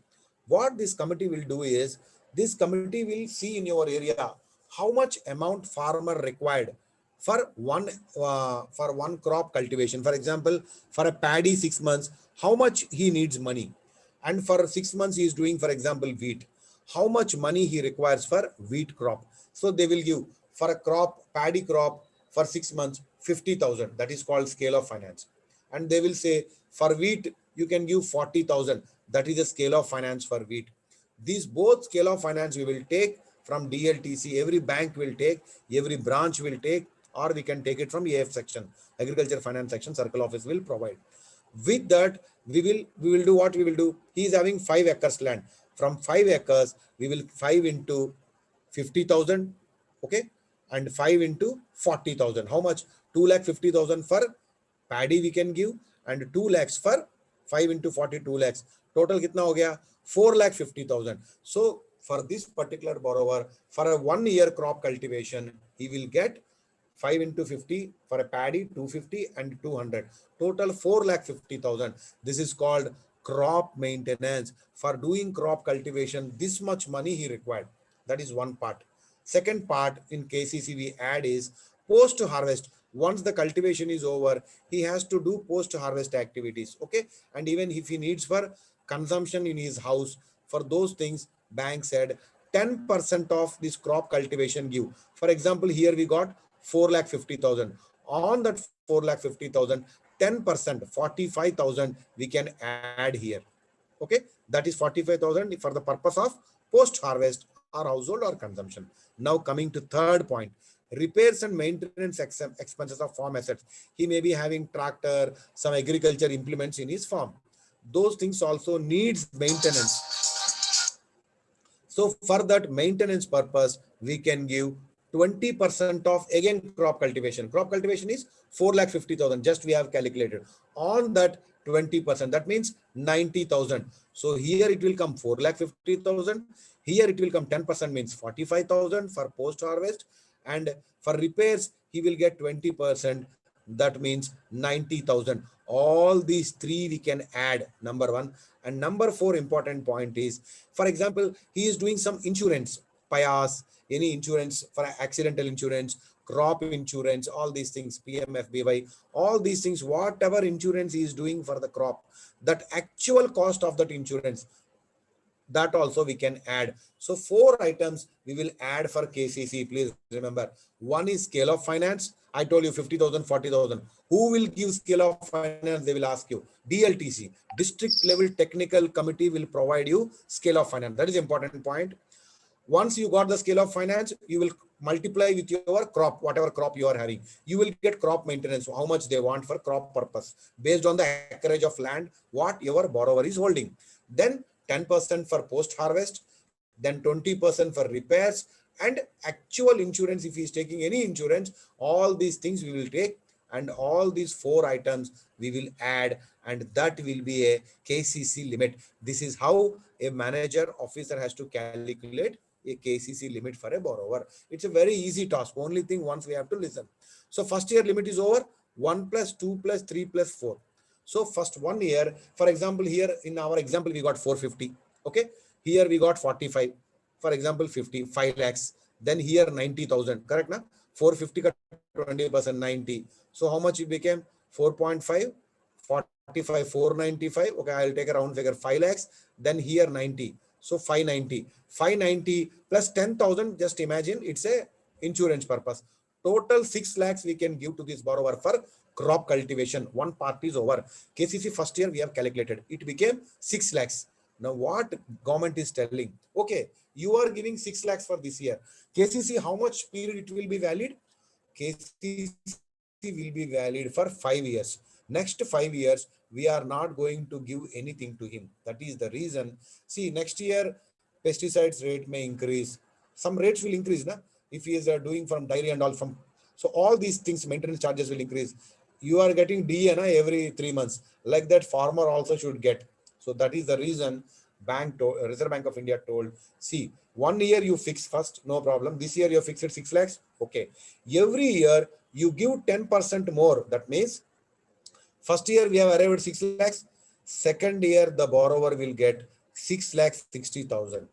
What this committee will do is, this committee will see in your area how much amount farmer required for one crop cultivation. For example, for a paddy 6 months, how much he needs money, and for 6 months he is doing, for example, wheat, how much money he requires for wheat crop. So they will give for a crop, paddy crop, for 6 months 50,000. That is called scale of finance. And they will say for wheat you can give 40,000. That is the scale of finance for wheat. These both scale of finance we will take from DLTC. Every bank will take, every branch will take, or we can take it from AF section, agriculture finance section, circle office will provide. With that, we will do what we will do. He is having 5 acres land. From 5 acres, we will 5 into 50,000, okay, and 5 into 40,000. How much? 2,50,000 for paddy we can give, and 2 lakhs for 5 into 40, 2 lakhs. Total kitna ho gaya? 4,50,000. So for this particular borrower, for a 1 year crop cultivation, he will get 5 into 50 for a paddy, 250 and 200. Total 4,50,000. This is called crop maintenance. For doing crop cultivation, this much money he required. That is one part. Second part in KCC we add is post harvest. Once the cultivation is over, he has to do post harvest activities. Okay. And even if he needs for consumption in his house, for those things, bank said 10% of this crop cultivation give. For example, here we got 4,50,000. On that 4,50,000, 10%, 45,000 we can add here. Okay, that is 45,000 for the purpose of post harvest or household or consumption. Now coming to third point, repairs and maintenance expenses of farm assets. He may be having tractor, some agriculture implements in his farm. Those things also needs maintenance. So for that maintenance purpose, we can give 20% of again crop cultivation. Crop cultivation is 4,50,000. Just we have calculated on that 20%. That means 90,000. So here it will come 4,50,000. Here it will come 10% means 45,000 for post harvest, and for repairs he will get 20%. That means 90,000. All these three we can add, number one. And number four important point is, for example, he is doing some insurance, PAYAS, any insurance for accidental insurance, crop insurance, all these things, PMFBY, all these things, whatever insurance he is doing for the crop, that actual cost of that insurance, that also we can add. So 4 items we will add for KCC. Please remember, one is scale of finance. I told you 50,000, 40,000. Who will give scale of finance? They will ask you. DLTC, district level technical committee, will provide you scale of finance. That is important point. Once you got the scale of finance, you will multiply with your crop, whatever crop you are having. You will get crop maintenance, how much they want for crop purpose, based on the acreage of land, what your borrower is holding. Then 10% for post harvest, then 20% for repairs, and actual insurance. If he is taking any insurance, all these things we will take, and all these four items we will add, and that will be a KCC limit. This is how a manager officer has to calculate a KCC limit for a borrower. It's a very easy task. Only thing, once we have to listen. So first year limit is over. 1 plus 2 plus 3 plus 4. So first 1 year, for example, here in our example, we got 450. Okay. Here we got 45. For example, 50, 5 lakhs. Then here 90,000. Correct? Na? 450 ka 20%, 90. So how much it became? 4.5, 45, 495. Okay, I'll take a round figure, 5 lakhs. Then here 90. So 590. 590 plus 10,000. Just imagine it's a insurance purpose. Total 6 lakhs we can give to this borrower for crop cultivation. One part is over. KCC first year we have calculated. It became 6 lakhs. Now what government is telling? Okay, you are giving 6 lakhs for this year. KCC, how much period it will be valid? KCC will be valid for 5 years. Next 5 years, we are not going to give anything to him. That is the reason. See, next year, pesticides rate may increase. Some rates will increase, na? If he is doing from dairy and all from. So all these things, maintenance charges will increase. You are getting DA every 3 months. Like that, farmer also should get. So that is the reason Reserve Bank of India told, see, 1 year you fix first, no problem. This year you fix it 6 lakhs. Okay. Every year you give 10% more. That means first year we have arrived at 6 lakhs. Second year the borrower will get 6 lakhs 60,000.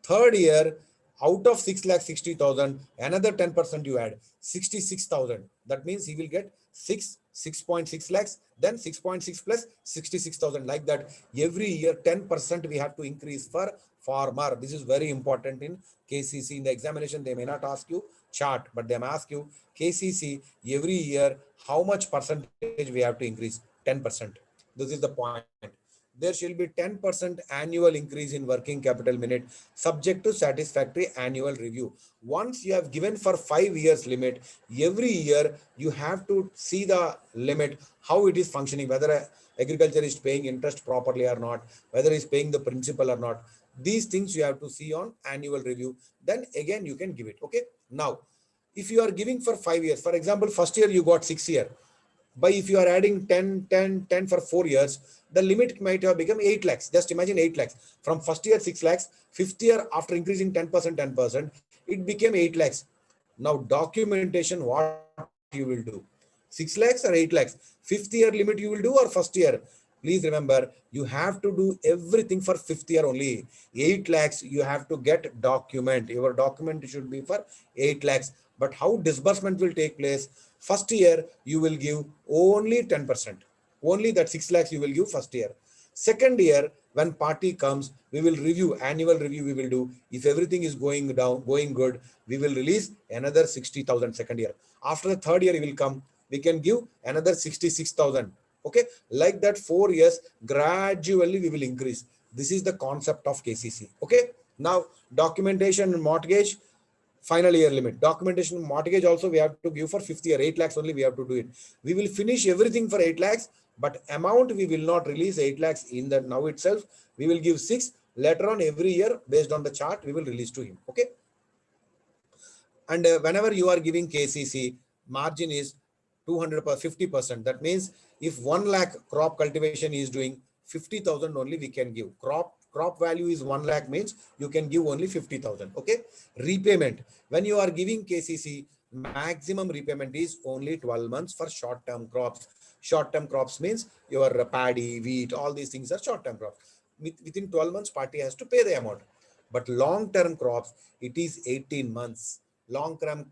Third year, out of 6 lakh 60,000, another 10% you add 66,000. That means he will get 6.6 lakhs, then 6.6 plus 66,000. Like that, every year 10% we have to increase for farmer. This is very important in KCC. In the examination, they may not ask you chart, but they may ask you KCC every year how much percentage we have to increase. 10%. This is the point. There shall be 10% annual increase in working capital minute subject to satisfactory annual review. Once you have given for 5 years limit, every year you have to see the limit, how it is functioning, whether agriculture is paying interest properly or not, whether it's paying the principal or not. These things you have to see on annual review. Then again, you can give it. Okay. Now, if you are giving for 5 years, for example, first year you got 6 year. By if you are adding 10, 10, 10 for 4 years, the limit might have become 8 lakhs. Just imagine 8 lakhs. From first year 6 lakhs, fifth year after increasing 10%, 10%, it became 8 lakhs. Now documentation, what you will do? 6 lakhs or 8 lakhs? Fifth year limit you will do or first year? Please remember, you have to do everything for fifth year only. 8 lakhs, you have to get document. Your document should be for 8 lakhs. But how disbursement will take place? First year, you will give only 10%. Only that 6 lakhs you will give first year. Second year, when party comes, we will review, annual review we will do. If everything is going down, going good, we will release another 60,000 second year. After the third year, we will come, we can give another 66,000. Okay, like that 4 years, gradually we will increase. This is the concept of KCC. Okay, now documentation and mortgage, final year limit. Documentation mortgage also we have to give for fifth year, 8 lakhs only we have to do it. We will finish everything for 8 lakhs, but amount we will not release 8 lakhs in the now itself. We will give 6. Later on every year based on the chart, we will release to him. Okay. And whenever you are giving KCC, margin is 200 per 50%. That means if 1 lakh crop cultivation is doing, 50,000 only we can give. Crop value is 1 lakh means you can give only 50,000. Okay. Repayment. When you are giving KCC, maximum repayment is only 12 months for short-term crops. Short-term crops means your paddy, wheat, all these things are short-term crops. Within 12 months, party has to pay the amount. But long-term crops, it is 18 months. Long-term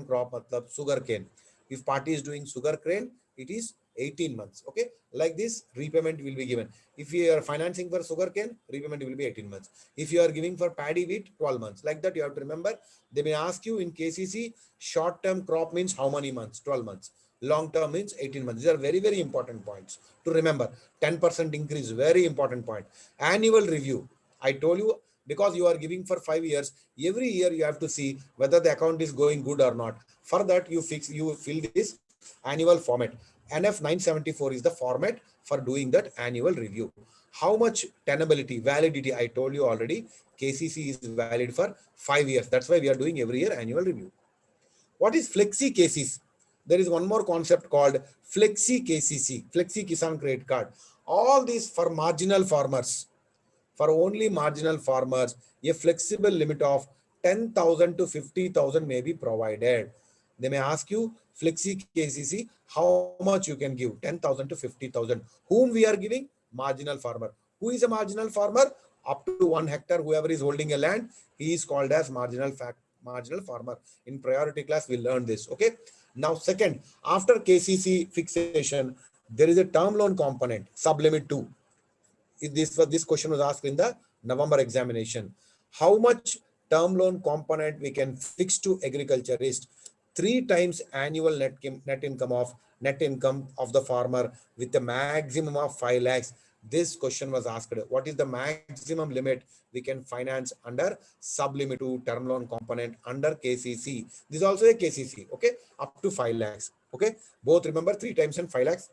crop, matlab sugar cane. If party is doing sugar cane, it is 18 months. Okay. Like this, repayment will be given. If you are financing for sugar cane, repayment will be 18 months. If you are giving for paddy wheat, 12 months. Like that, you have to remember. They may ask you in KCC, short-term crop means how many months? 12 months. Long-term means 18 months. These are very, very important points to remember. 10% increase, very important point. Annual review. I told you because you are giving for 5 years. Every year you have to see whether the account is going good or not. For that, you fill this annual format. NF 974 is the format for doing that annual review. How much tenability, validity? I told you already, KCC is valid for 5 years. That's why we are doing every year annual review. What is Flexi KCC? There is one more concept called Flexi KCC, Flexi Kisan Credit Card. All these for marginal farmers. For only marginal farmers, a flexible limit of 10,000 to 50,000 may be provided. They may ask you, Flexi KCC, how much you can give? 10,000 to 50,000. Whom we are giving? Marginal farmer. Who is a marginal farmer? Up to 1 hectare, whoever is holding a land, he is called as marginal farmer. In priority class, we learned this. Okay. Now, second, after KCC fixation, there is a term loan component, sublimit 2. This question was asked in the November examination. How much term loan component we can fix to agriculturist? 3 times annual net income of the farmer with a maximum of 5 lakhs. This question was asked. What is the maximum limit we can finance under sublimit to term loan component under KCC? This is also a KCC. Okay, up to 5 lakhs. Okay, both remember 3 times and 5 lakhs.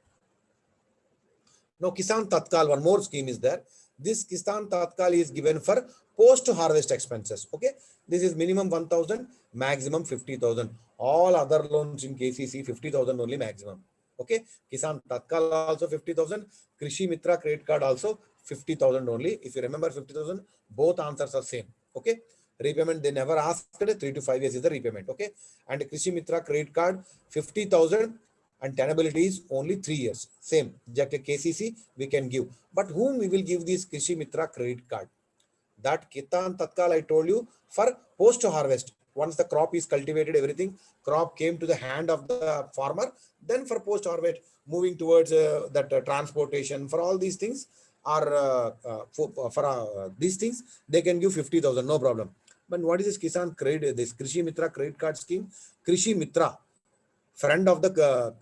Now, Kisan Tatkal, one more scheme is there. This Kisan Tatkal is given for post-harvest expenses. Okay, this is minimum 1,000, maximum 50,000. All other loans in KCC, 50,000 only maximum. Okay, Kisan Tatkal also 50,000. Krishi Mitra credit card also 50,000 only. If you remember 50,000, both answers are same. Okay, repayment they never asked. 3 to 5 years is the repayment. Okay, and Krishi Mitra credit card 50,000. And tenability is only 3 years. Same, just a KCC we can give. But whom we will give this Krishi Mitra credit card? That Kisan Tatkal I told you for post-harvest. Once the crop is cultivated, everything, crop came to the hand of the farmer. Then for post-harvest, moving towards that transportation, for all these things, are for these things, they can give 50,000, no problem. But what is this Kisan credit, this Krishi Mitra credit card scheme? Krishi Mitra, friend of the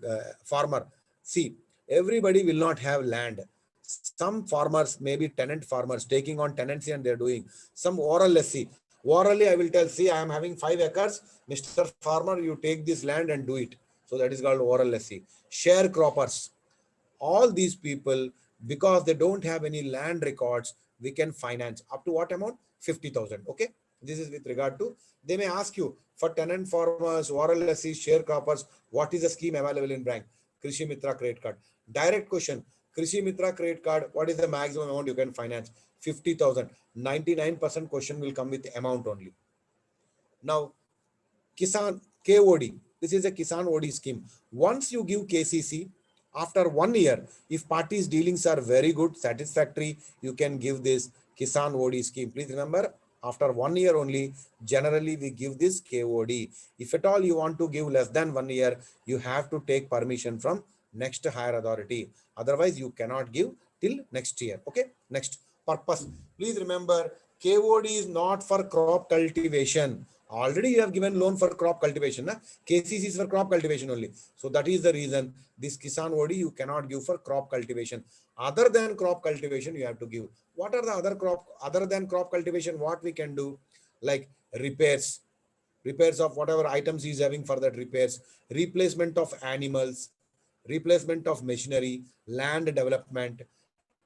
farmer. See, everybody will not have land. Some farmers may be tenant farmers taking on tenancy and they're doing some oral lessee. Orally, I will tell, see, I am having 5 acres. Mr. Farmer, you take this land and do it. So that is called oral lessee. Sharecroppers. All these people, because they don't have any land records, we can finance up to what amount? 50,000. Okay. This is with regard to, they may ask you for tenant farmers, oral lessees, sharecroppers, what is the scheme available in bank? Krishi Mitra credit card. Direct question. Krishi Mitra credit card, what is the maximum amount you can finance? 50,000. 99% question will come with amount only. Now, Kisan KOD. This is a Kisan OD scheme. Once you give KCC, after 1 year, if parties' dealings are very good, satisfactory, you can give this Kisan OD scheme. Please remember, after 1 year only, generally we give this KOD. If at all you want to give less than 1 year, you have to take permission from next higher authority. Otherwise, you cannot give till next year. Okay. Next, purpose. Please remember, KOD is not for crop cultivation. Already you have given loan for crop cultivation. Na? KCC is for crop cultivation only. So that is the reason this Kisan OD you cannot give for crop cultivation. Other than crop cultivation, you have to give. What are the other than crop cultivation? What we can do? Like repairs of whatever items he is having for that repairs, replacement of animals, replacement of machinery, land development,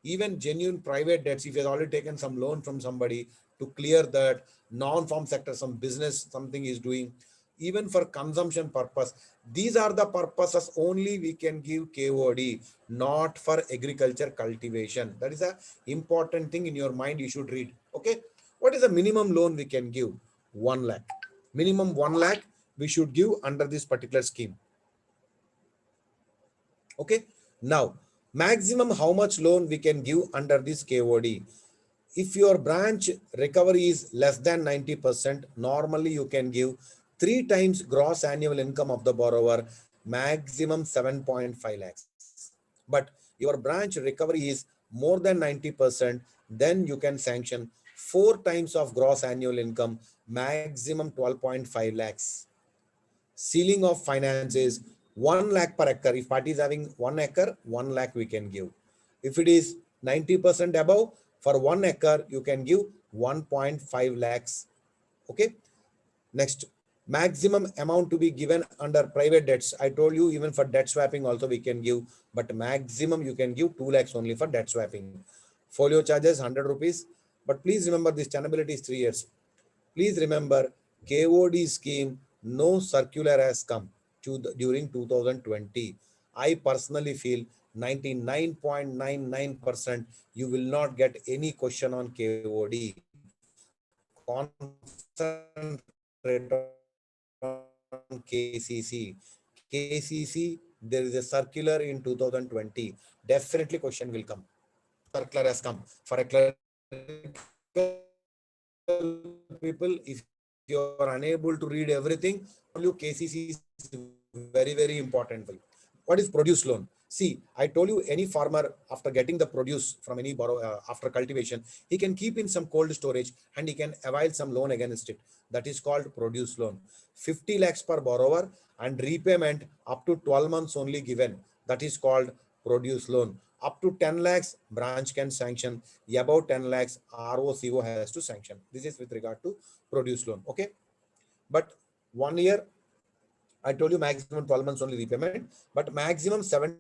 even genuine private debts. If he has already taken some loan from somebody to clear that, non-farm sector, some business, something is doing, even for consumption purpose. These are the purposes only we can give KOD, not for agriculture cultivation. That is a important thing in your mind. You should read. Okay. What is the minimum loan we can give? 1 lakh. Minimum 1 lakh we should give under this particular scheme. Okay. Now, maximum how much loan we can give under this KOD? If your branch recovery is less than 90%, normally you can give 3 times gross annual income of the borrower, maximum 7.5 lakhs. But your branch recovery is more than 90%, then you can sanction 4 times of gross annual income, maximum 12.5 lakhs. Ceiling of finance is 1 lakh per acre. If party is having 1 acre, 1 lakh we can give. If it is 90% above, for 1 acre, you can give 1.5 lakhs. Okay. Next, maximum amount to be given under private debts. I told you even for debt swapping also we can give, but maximum you can give 2 lakhs only for debt swapping. Folio charges 100 rupees. But please remember this tenability is 3 years. Please remember KOD scheme, no circular has come during 2020. I personally feel 99.99% you will not get any question on KOD. Concentrate on KCC. KCC, there is a circular in 2020. Definitely question will come. Circular has come. For a people, if you are unable to read everything, KCC is very, very important for you. What is produce loan? See, I told you any farmer after getting the produce from any after cultivation, he can keep in some cold storage and he can avail some loan against it. That is called produce loan. 50 lakhs per borrower and repayment up to 12 months only given. That is called produce loan. Up to 10 lakhs, branch can sanction. Above 10 lakhs, ROCO has to sanction. This is with regard to produce loan. Okay. But 1 year, I told you maximum 12 months only repayment, but maximum 75%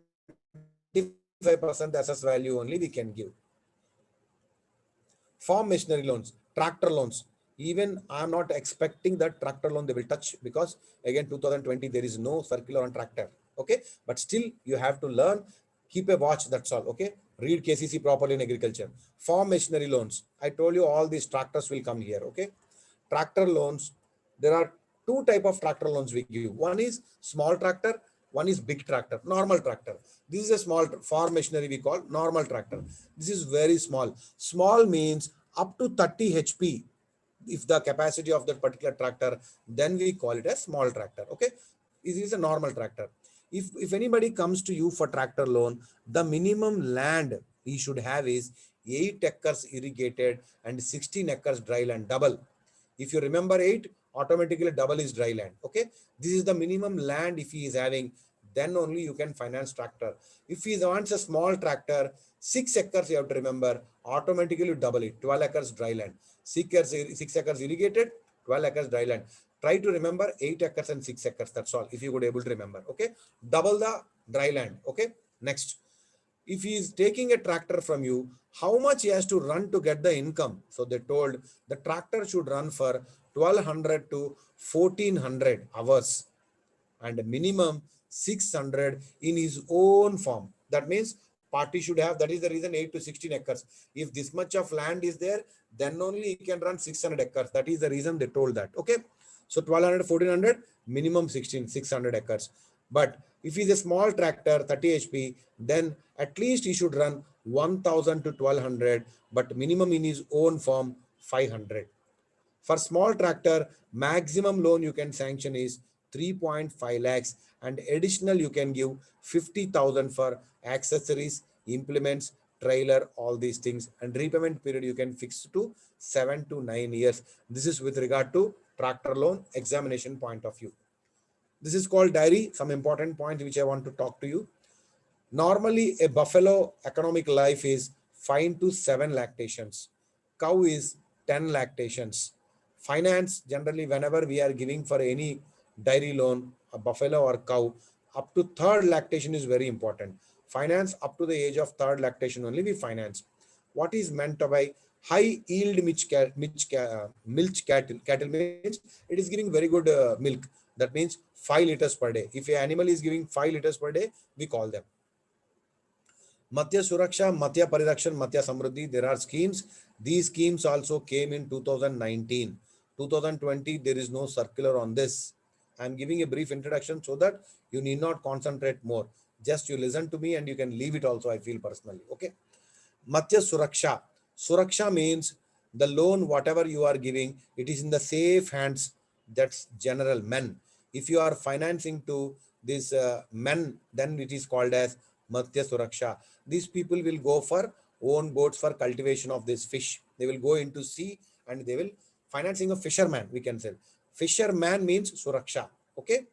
assess value only we can give. Farm machinery loans, tractor loans. Even I am not expecting that tractor loan they will touch, because again 2020 there is no circular on tractor. Okay, but still you have to learn, keep a watch, that's all. Okay, read KCC properly in agriculture. Farm machinery loans, I told you all these tractors will come here. Okay, tractor loans, there are two type of tractor loans we give. One is small tractor, one is big tractor, normal tractor. This is a small farm machinery we call normal tractor. This is very small. Small means up to 30 HP. If the capacity of that particular tractor, then we call it a small tractor. Okay, this is a normal tractor. If anybody comes to you for tractor loan, the minimum land he should have is 8 acres irrigated and 16 acres dry land, double. If you remember 8, automatically double is dry land. Okay, this is the minimum land if he is having, then only you can finance tractor. If he wants a small tractor, 6 acres you have to remember, automatically double it, 12 acres dry land. 6 acres irrigated, 12 acres dry land. Try to remember 8 acres and 6 acres, that's all, if you could able to remember. Okay, double the dry land. Okay, next, if he is taking a tractor from you, how much he has to run to get the income? So they told the tractor should run for 1200 to 1400 hours and minimum 600 in his own farm. That means party should have, that is the reason 8 to 16 acres. If this much of land is there, then only he can run 600 acres. That is the reason they told that. Okay, so 1200, 1400, minimum 600 acres. But if he's a small tractor, 30 HP, then at least he should run 1000 to 1200, but minimum in his own farm 500. For small tractor, maximum loan you can sanction is 3.5 lakhs and additional you can give 50,000 for accessories, implements, trailer, all these things, and repayment period you can fix to 7 to 9 years. This is with regard to tractor loan examination point of view. This is called dairy. Some important points which I want to talk to you. Normally, a buffalo economic life is 5 to 7 lactations. Cow is 10 lactations. Finance, generally, whenever we are giving for any dairy loan, a buffalo or cow, up to third lactation is very important. Finance up to the age of third lactation only we finance. What is meant by high yield milk cattle? Cattle means it is giving very good milk. That means 5 liters per day. If an animal is giving 5 liters per day, we call them. Matya Suraksha, Matya Paridakshan, Matya Samruddhi, there are schemes. These schemes also came in 2019. 2020, there is no circular on this. I am giving a brief introduction so that you need not concentrate more. Just you listen to me and you can leave it also, I feel personally. Okay. Matya Suraksha. Suraksha means the loan, whatever you are giving, it is in the safe hands. That's general men. If you are financing to this men, then it is called as Matya Suraksha. These people will go for own boats for cultivation of this fish. They will go into sea and they will financing a fisherman, we can say. Fisherman means Suraksha. Okay.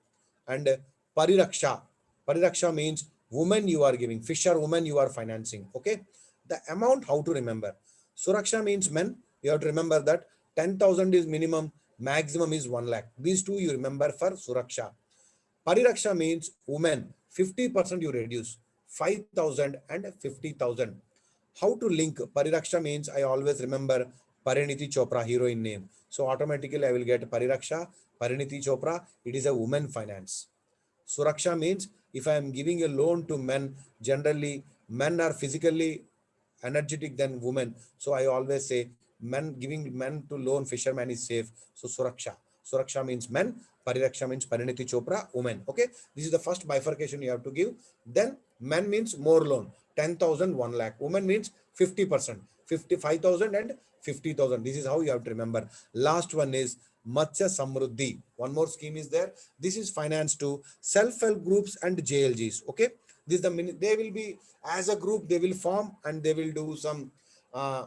And Pariraksha. Pariraksha means woman you are giving. Fisher woman you are financing. Okay. The amount, how to remember. Suraksha means men. You have to remember that 10,000 is minimum, maximum is 1 lakh. These two you remember for Suraksha. Pariraksha means women, 50% you reduce, 5,000 and 50,000. How to link? Pariraksha means I always remember Pariniti Chopra, heroine name. So automatically I will get Pariraksha, Pariniti Chopra. It is a woman finance. Suraksha means if I am giving a loan to men, generally men are physically energetic than women. So I always say men, giving men to loan fisherman is safe. So Suraksha. Suraksha means men, Pariraksha means Pariniti Chopra, women. Okay. This is the first bifurcation you have to give. Then men means more loan, 10,000, 1 lakh. Women means 50%, 55,000 and 50,000. This is how you have to remember. Last one is Matsya Samruddhi. One more scheme is there. This is finance to self-help groups and JLGs. Okay. This is they will be as a group, they will form and they will do some uh,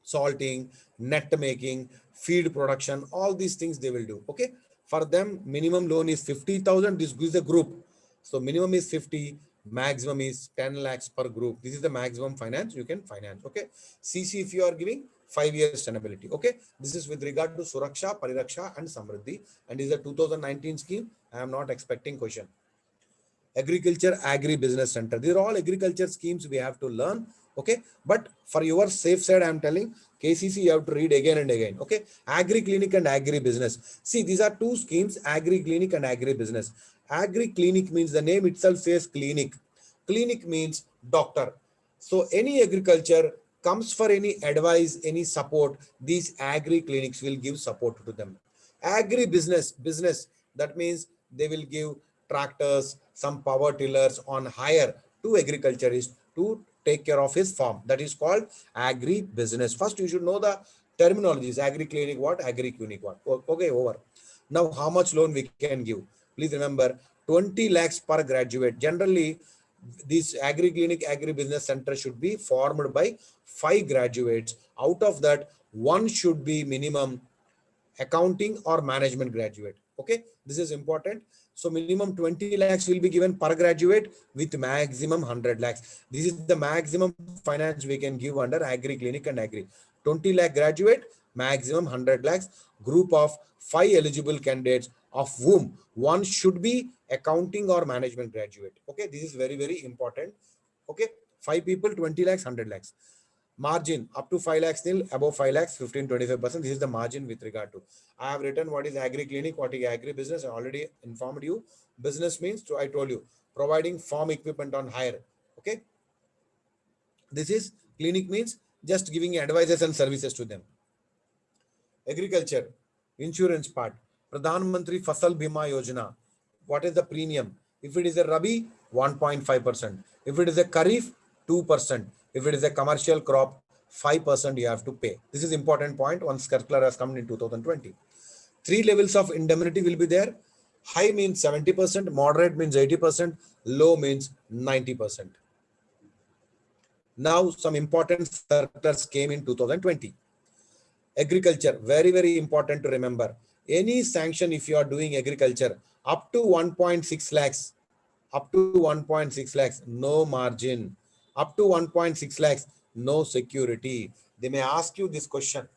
salting, net making, feed production, all these things they will do. Okay. For them, minimum loan is 50,000. This gives a group. So minimum is 50, maximum is 10 lakhs per group. This is the maximum finance you can finance. Okay. CC if you are giving 5 years tenability. Okay. This is with regard to Suraksha, Pariraksha and Samriddhi, and is a 2019 scheme. I am not expecting question. Agriculture agri business center, these are all agriculture schemes we have to learn. Okay, but for your safe side I am telling KCC you have to read again and again. Okay, agri clinic and agri business, see these are two schemes, agri clinic and agri business. Agri clinic means the name itself says clinic. Clinic means doctor. So any agriculture comes for any advice, any support, these agri clinics will give support to them. Agri business, that means they will give tractors, some power tillers on hire to agriculturist to take care of his farm. That is called agri business. First, you should know the terminologies. Agri clinic what, agri clinic what. Okay, over. Now, how much loan we can give? Please remember, 20 lakhs per graduate. Generally, this agri clinic, agri business center should be formed by 5 graduates. Out of that, one should be minimum accounting or management graduate. Okay, this is important. So minimum 20 lakhs will be given per graduate with maximum 100 lakhs. This is the maximum finance we can give under agri clinic and agri. 20 lakh graduate, maximum 100 lakhs. Group of 5 eligible candidates, of whom one should be accounting or management graduate. Okay, this is very, very important. Okay, 5 people, 20 lakhs, 100 lakhs. Margin up to 5 lakhs nil, above 5 lakhs 15-25%. This is the margin with regard to. I have written what is agri clinic, what is agri business. I already informed you. Business means, so I told you, providing farm equipment on hire. Okay, this is clinic means just giving advices and services to them. Agriculture, insurance part, Pradhan Mantri Fasal Bima Yojana. What is the premium? If it is a Rabi, 1.5%. If it is a Kharif, 2%. If it is a commercial crop, 5% you have to pay. This is important point once circular has come in 2020. 3 levels of indemnity will be there. High means 70%, moderate means 80%, low means 90%. Now some important circulars came in 2020. Agriculture, very, very important to remember. Any sanction if you are doing agriculture up to 1.6 lakhs, up to 1.6 lakhs, no margin. Up to 1.6 lakhs, no security. They may ask you this question.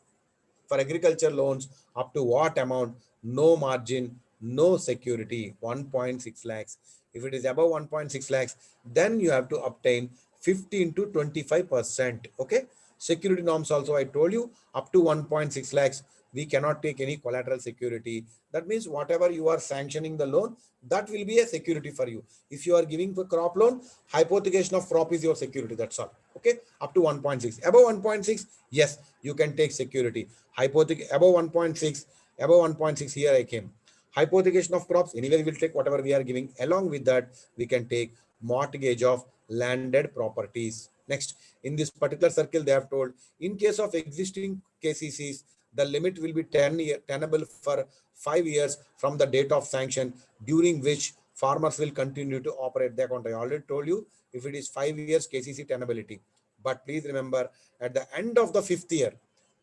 For agriculture loans, up to what amount? No margin, no security, 1.6 lakhs. If it is above 1.6 lakhs, then you have to obtain 15 to 25%. Okay. Security norms also, I told you, up to 1.6 lakhs, we cannot take any collateral security. That means whatever you are sanctioning the loan, that will be a security for you. If you are giving for crop loan, hypothecation of crop is your security. That's all. Okay. Up to 1.6. Above 1.6, yes, you can take security. Above 1.6, above 1.6, here I came. Hypothecation of crops, anyway, we will take whatever we are giving. Along with that, we can take mortgage of landed properties. Next, in this particular circle, they have told, in case of existing KCCs, the limit will be tenable for 5 years from the date of sanction, during which farmers will continue to operate their account. I already told you, if it is 5 years KCC tenability. But please remember, at the end of the 5th year,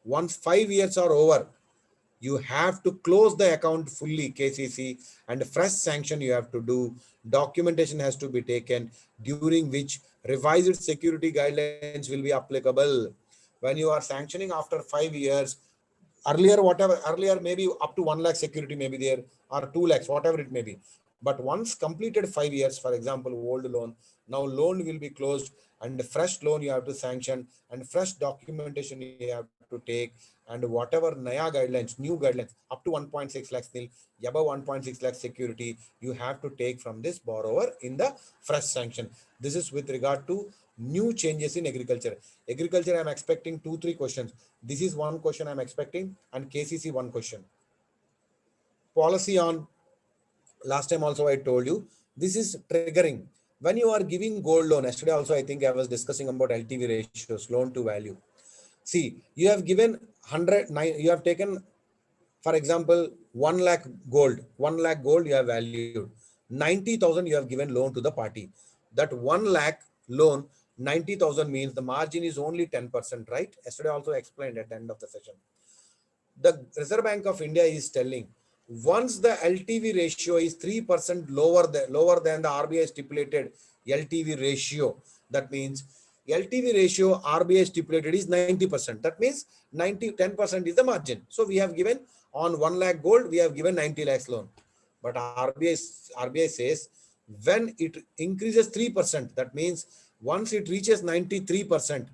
once 5 years are over, you have to close the account fully, KCC, and fresh sanction you have to do. Documentation has to be taken, during which revised security guidelines will be applicable. When you are sanctioning after 5 years, earlier maybe up to 1 lakh security may be there, or 2 lakhs, whatever it may be. But once completed 5 years, for example, old loan, now loan will be closed and fresh loan you have to sanction and fresh documentation you have to take, and whatever Naya guidelines, new guidelines, up to 1.6 lakhs nil, above 1.6 lakh security, you have to take from this borrower in the fresh sanction. This is with regard to new changes in agriculture. Agriculture, I'm expecting 2-3 questions. This is one question I'm expecting, and KCC one question. Policy on, last time also I told you, this is triggering. When you are giving gold loan, yesterday also I think I was discussing about LTV ratios, loan to value. See, you have given 109, you have taken, for example, 1 lakh gold, 1 lakh gold you have valued, 90,000 you have given loan to the party. That 1 lakh loan, 90,000 means the margin is only 10%, right? Yesterday also explained at the end of the session. The Reserve Bank of India is telling, once the LTV ratio is 3% lower than the RBI stipulated LTV ratio, that means LTV ratio RBI stipulated is 90%. That means 10% is the margin. So we have given on 1 lakh gold, we have given 90 lakhs loan. But RBI says when it increases 3%, that means once it reaches 93%,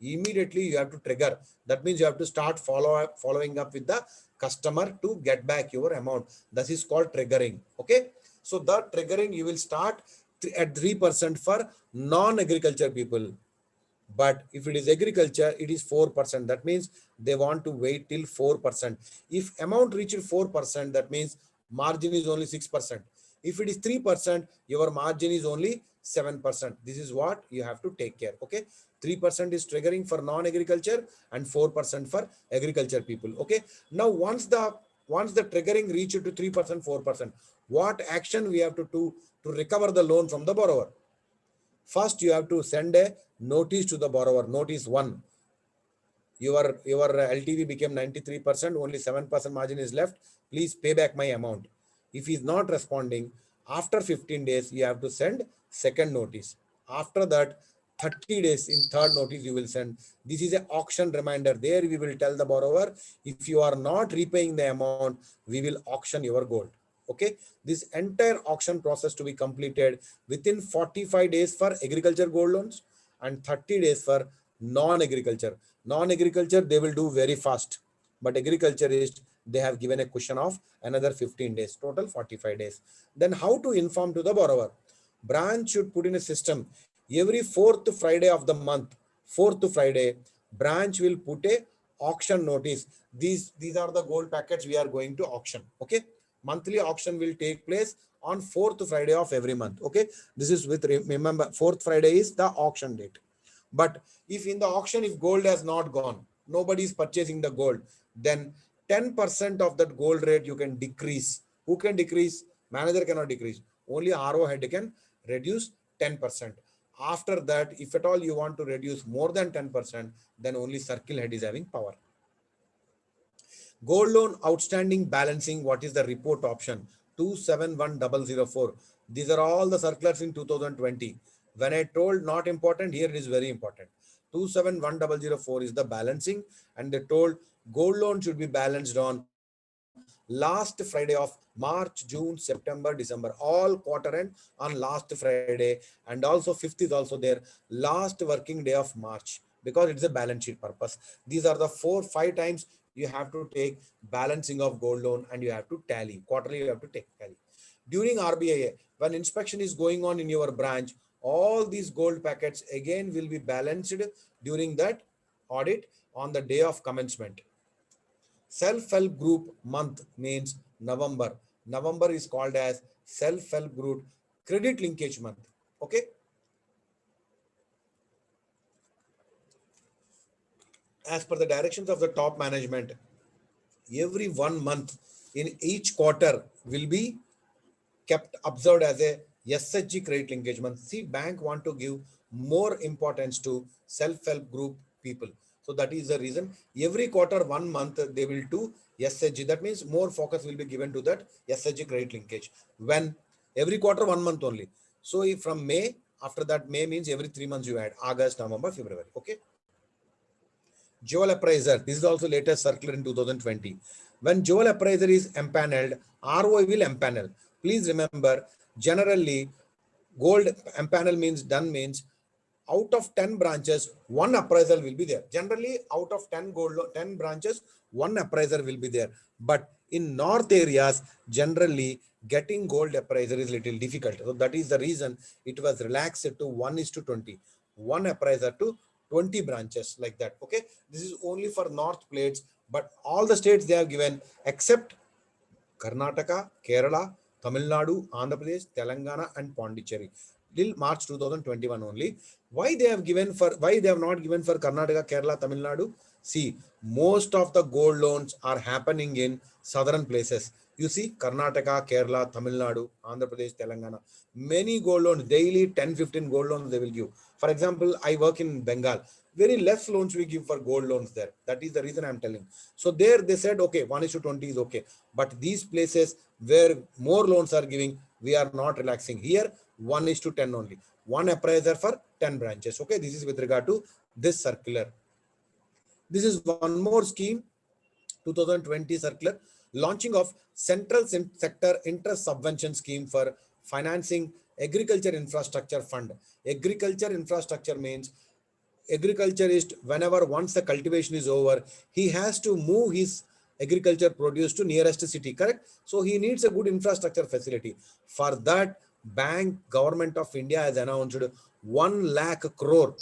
immediately you have to trigger. That means you have to start following up with the customer to get back your amount. This is called triggering. Okay. So the triggering you will start at 3% for non-agriculture people. But if it is agriculture, it is 4%. That means they want to wait till 4%. If amount reaches 4%, that means margin is only 6%. If it is 3%, your margin is only 7%. This is what you have to take care. Okay. 3% is triggering for non-agriculture and 4% for agriculture people. Okay. Now, once the triggering reaches to 3%, 4%, what action we have to do to recover the loan from the borrower? First, you have to send a notice to the borrower. Notice 1. Your LTV became 93%, only 7% margin is left. Please pay back my amount. If he is not responding, after 15 days, you have to send second notice. After that, 30 days in third notice you will send. This is an auction reminder. There we will tell the borrower, if you are not repaying the amount, we will auction your gold. Okay. This entire auction process to be completed within 45 days for agriculture gold loans and 30 days for non-agriculture. Non-agriculture, they will do very fast. But agriculture is, they have given a cushion of another 15 days, total 45 days. Then how to inform to the borrower? Branch should put in a system. Every 4th Friday of the month, 4th Friday, branch will put a auction notice. These are the gold packets we are going to auction. Okay. Monthly auction will take place on 4th Friday of every month. Okay. This is with, remember, 4th Friday is the auction date. But if in the auction, if gold has not gone, nobody is purchasing the gold, then 10% of that gold rate you can decrease. Who can decrease? Manager cannot decrease. Only RO head can reduce 10%. After that, if at all you want to reduce more than 10%, then only circle head is having power. Gold loan outstanding balancing, what is the report option? 271004. These are all the circulars in 2020. When I told not important, here it is very important. 271004 is the balancing, and they told gold loan should be balanced on last Friday of March, June, September, December, all quarter end on last Friday, and also 5th is also there, last working day of March, because it's a balance sheet purpose. These are the 4-5 times you have to take balancing of gold loan, and you have to tally quarterly. You have to take tally during RBI. When inspection is going on in your branch, all these gold packets again will be balanced during that audit on the day of commencement. Self-help group month means November. November is called as self-help group credit linkage month. Okay. As per the directions of the top management, every 1 month in each quarter will be kept observed as a SHG credit linkage month. See, bank want to give more importance to self-help group people. So that is the reason every quarter 1 month they will do SHG. That means more focus will be given to that SHG credit linkage. When every quarter 1 month only. So if from May, after that May means every 3 months you add August, November, February. Okay. Joel Appraiser, this is also latest circular in 2020. When Joel Appraiser is empaneled, ROI will empanel. Please remember, generally, gold empanel means done means out of 10 branches, one appraisal will be there. Generally, out of 10 branches, one appraiser will be there. But in north areas, generally getting gold appraiser is little difficult. So that is the reason it was relaxed to 1:20. One appraiser to 20 branches like that. Okay. This is only for north plates, but all the states they have given except Karnataka, Kerala, Tamil Nadu, Andhra Pradesh, Telangana, and Pondicherry till March 2021 only. Why they have not given for Karnataka, Kerala, Tamil Nadu? See, most of the gold loans are happening in southern places. You see, Karnataka, Kerala, Tamil Nadu, Andhra Pradesh, Telangana, many gold loans, daily 10, 15 gold loans they will give. For example, I work in Bengal. Very less loans we give for gold loans there. That is the reason I'm telling. So there they said, okay, 1:20 is okay. But these places where more loans are giving, we are not relaxing. Here, 1:10 only. One appraiser for 10 branches. Okay, this is with regard to this circular. This is one more scheme, 2020 circular, launching of central sector interest subvention scheme for financing agriculture infrastructure fund. Agriculture infrastructure means agriculturist, whenever once the cultivation is over, he has to move his agriculture produce to nearest city, correct? So he needs a good infrastructure facility. For that, government of India has announced 1 lakh crore,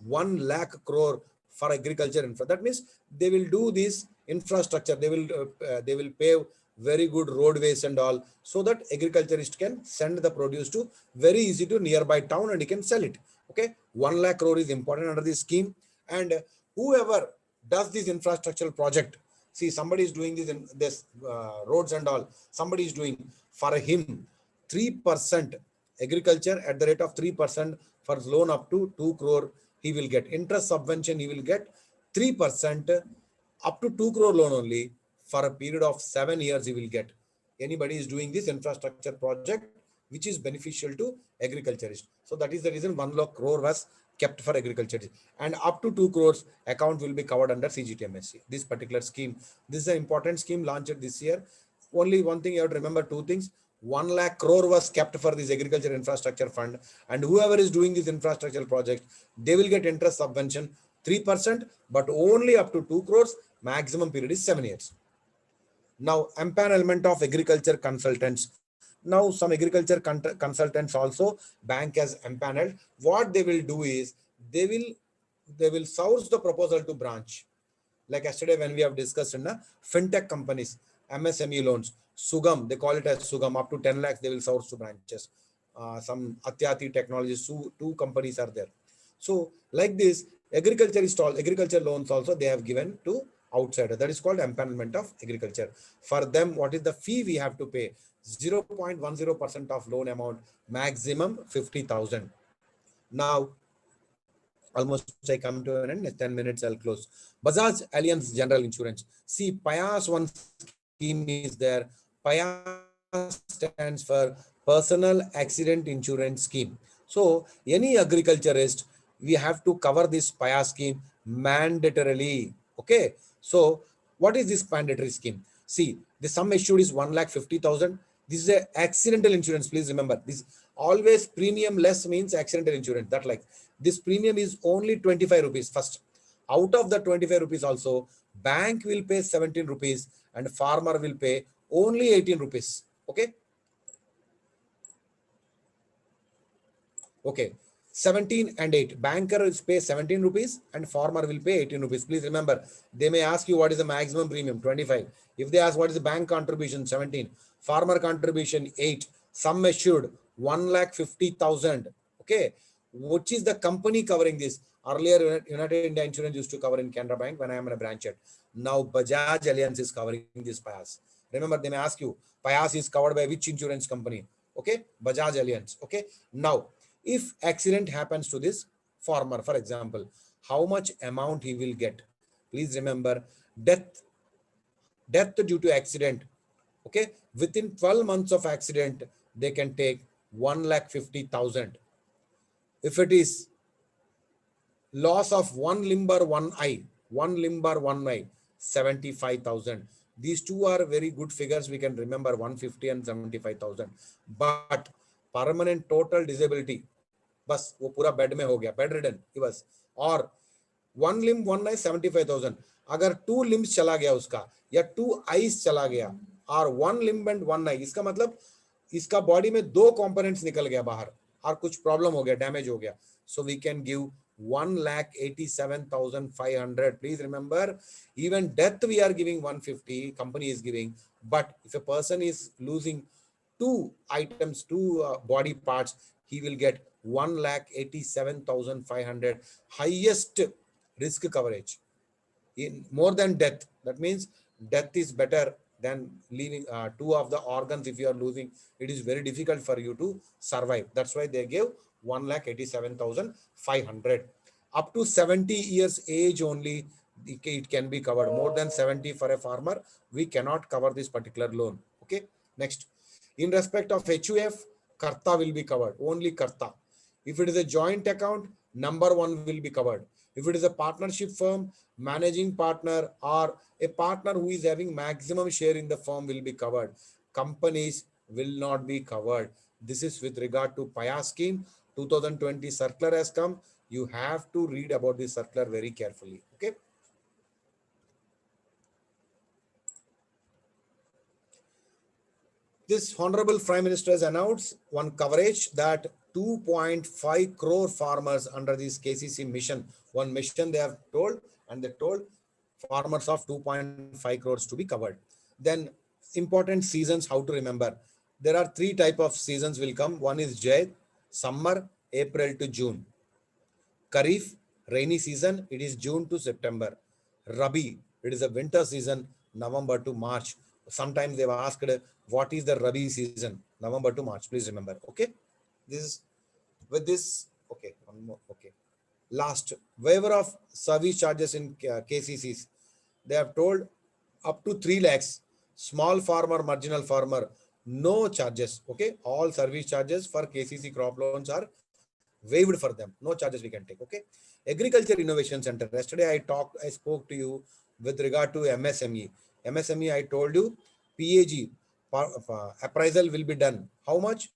1 lakh crore for agriculture infra. That means they will do this infrastructure. They will pave very good roadways and all, so that agriculturist can send the produce to very easy to nearby town and he can sell it. Okay, 1 lakh crore is important under this scheme. And whoever does this infrastructural project, see, somebody is doing this roads and all, somebody is doing for him 3% agriculture at the rate of 3% for loan up to 2 crore. He will get interest subvention. He will get 3% up to 2 crore loan only for a period of 7 years. He will get. Anybody is doing this infrastructure project, which is beneficial to agriculturists. So that is the reason 1 lakh crore was kept for agriculture, and up to 2 crores account will be covered under CGTMSE. This particular scheme, this is an important scheme launched this year. Only one thing you have to remember, two things. 1 lakh crore was kept for this agriculture infrastructure fund, and whoever is doing this infrastructure project, they will get interest subvention 3%, but only up to 2 crores. Maximum period is 7 years. Now, empanelment of agriculture consultants. Now, some agriculture consultants also bank has empaneled. What they will do is they will source the proposal to branch. Like yesterday when we have discussed in the fintech companies, MSME loans, Sugam, they call it as Sugam, up to 10 lakhs they will source to branches. Some Atyati Technologies, two companies are there. So like this, agriculture loans also they have given to outsider. That is called empanelment of agriculture. For them, what is the fee we have to pay? 0.10% of loan amount, maximum 50,000. Now, almost I come to an end. 10 minutes I'll close. Bajaj Allianz General Insurance. See, PAYAS one scheme is there. PAYAS stands for Personal Accident Insurance Scheme. So any agriculturist, we have to cover this PAYAS scheme mandatorily. Okay. So what is this mandatory scheme? See, the sum assured is 1,50,000. This is a accidental insurance. Please remember this. Always premium less means accidental insurance. That like this premium is only 25 rupees first. Out of the 25 rupees also, bank will pay 17 rupees and farmer will pay only 18 rupees. Okay. Okay. 17 and 8. Banker will pay 17 rupees and farmer will pay 18 rupees. Please remember, they may ask you what is the maximum premium, 25. If they ask what is the bank contribution, 17. Farmer contribution, 8. Sum assured, 1,50,000. Okay. Which is the company covering this? Earlier, United India Insurance used to cover in Canara Bank when I am in a branch at. Now, Bajaj Allianz is covering this PAYAS. Remember, they may ask you, PAYAS is covered by which insurance company? Okay. Bajaj Allianz. Okay. Now, if accident happens to this farmer, for example, how much amount he will get? Please remember, death due to accident. Okay, within 12 months of accident, they can take 1,50,000. If it is loss of one limb or one eye, One limb bar, one eye, 75,000. These two are very good figures. We can remember 150 and 75,000. But permanent total disability, बस वो पूरा bed में हो गया, bed ridden बस. और one limb one आई 75,000. अगर to limbs चला गया उसका, या टू आईज चला गया, और वन लिम्ब एंड वन आई, इसका मतलब इसका बॉडी में दो कंपोनेंट्स निकल गया बाहर, और कुछ प्रॉब्लम हो गया, डैमेज हो गया. So we can give 1,87,500. Please remember, even death we are giving 150, company is giving. But if a person is losing two items, two body parts, he will get 1,87,500 highest risk coverage in more than death. That means death is better than leaving two of the organs. If you are losing, it is very difficult for you to survive. That's why they gave 1,87,500. Up to 70 years age only it can be covered. More than 70 for a farmer, we cannot cover this particular loan. Okay, next. In respect of HUF, Karta will be covered, only Karta. If it is a joint account, number one will be covered. If it is a partnership firm, managing partner or a partner who is having maximum share in the firm will be covered. Companies will not be covered. This is with regard to PAYA scheme. 2020 circular has come. You have to read about this circular very carefully. Okay. This Honorable Prime Minister has announced one coverage that 2.5 crore farmers under this KCC mission, one mission they have told, and they told farmers of 2.5 crores to be covered. Then important seasons, how to remember. There are three type of seasons will come. One is Jaid, summer, April to June. Kharif, rainy season, it is June to September. Rabi, it is a winter season, November to March. Sometimes they've asked, what is the Rabi season? November to March, please remember. Okay. This is with this. Okay. One more. Okay. Last, waiver of service charges in KCCs. They have told up to 3 lakhs. Small farmer, marginal farmer, no charges. Okay. All service charges for KCC crop loans are waived for them. No charges we can take. Okay. Agriculture Innovation Center. Yesterday I spoke to you with regard to MSME. MSME, I told you PAG appraisal will be done. How much?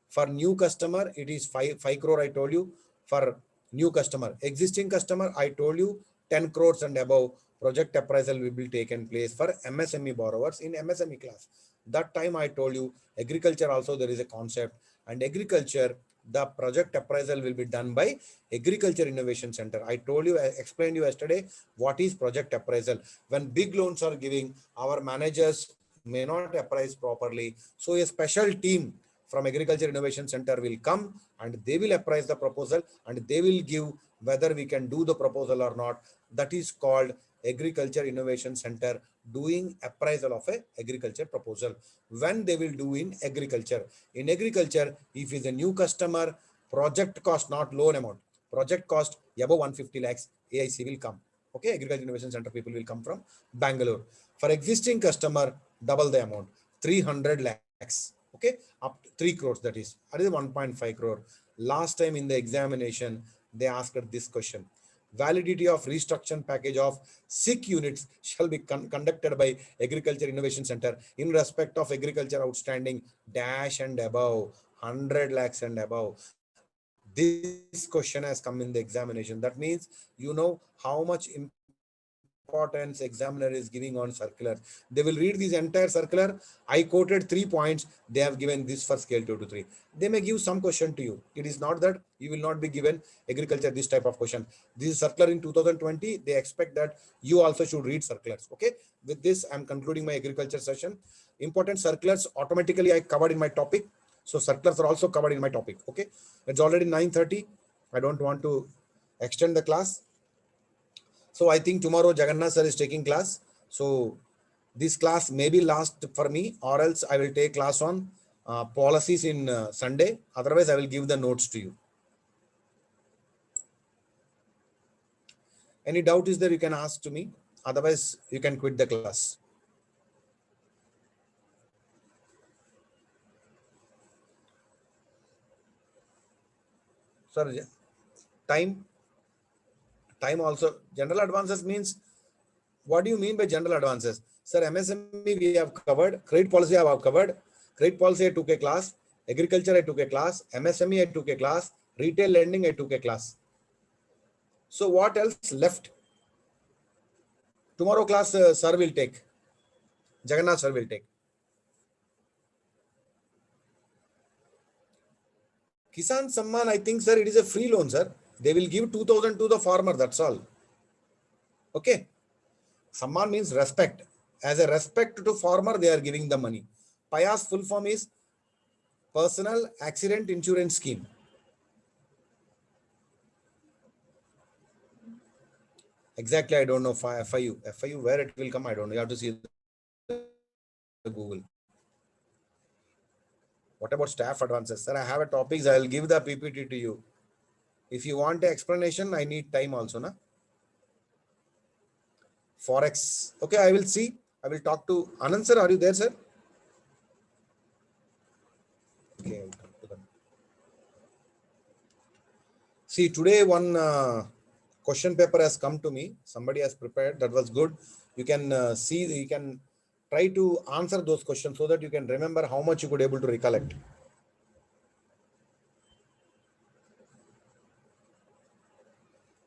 For new customer, it is 5 crore. I told you for new customer. Existing customer, I told you 10 crores and above. Project appraisal will be taken place for MSME borrowers in MSME class. That time I told you agriculture also there is a concept, and agriculture the project appraisal will be done by Agriculture Innovation Center. I told you, I explained you yesterday what is project appraisal. When big loans are giving, our managers may not appraise properly. So a special team from Agriculture Innovation Center will come and they will appraise the proposal and they will give whether we can do the proposal or not. That is called Agriculture Innovation Center doing appraisal of a agriculture proposal. When they will do in agriculture, if is a new customer, project cost, not loan amount, project cost above 150 lakhs, AIC will come. Okay, Agriculture Innovation Center people will come from Bangalore. For existing customer, double the amount, 300 lakhs. Okay, up to 3 crores, that is 1.5 crore. Last time in the examination, they asked this question. Validity of restructuring package of SIC units shall be conducted by Agriculture Innovation Center in respect of agriculture outstanding dash and above, 100 lakhs and above. This question has come in the examination. That means you know how much importance examiner is giving on circular. They will read this entire circular. I quoted 3 points. They have given this for scale 2 to 3. They may give some question to you. It is not that you will not be given agriculture this type of question. This is circular in 2020. They expect that you also should read circulars. Okay. With this, I'm concluding my agriculture session. Important circulars automatically I covered in my topic. So circulars are also covered in my topic. Okay. It's already 9:30. I don't want to extend the class. So I think tomorrow Jagannath sir is taking class. So this class may be last for me, or else I will take class on policies in Sunday. Otherwise, I will give the notes to you. Any doubt is there, you can ask to me. Otherwise, you can quit the class. Sir, time Time also. General advances means, what do you mean by general advances? Sir, MSME we have covered, credit policy I have covered, credit policy I took a class, agriculture I took a class, MSME I took a class, retail lending I took a class. So what else left? Tomorrow class sir will take, Jagannath sir will take. Kisan Samman, I think, sir, it is a free loan, sir. They will give 2,000 to the farmer, that's all. Okay. Samman means respect. As a respect to farmer, they are giving the money. PAYA's full form is Personal Accident Insurance Scheme. Exactly, I don't know. FIU, where it will come, I don't know. You have to see the Google. What about staff advances? Sir, I have a topics. I will give the PPT to you. If you want an explanation, I need time also, na? Forex. Okay, I will see. I will talk to Anand sir. Are you there, sir? Okay, I will talk to them. See, today one question paper has come to me. Somebody has prepared. That was good. You can see, you can try to answer those questions so that you can remember how much you could able to recollect.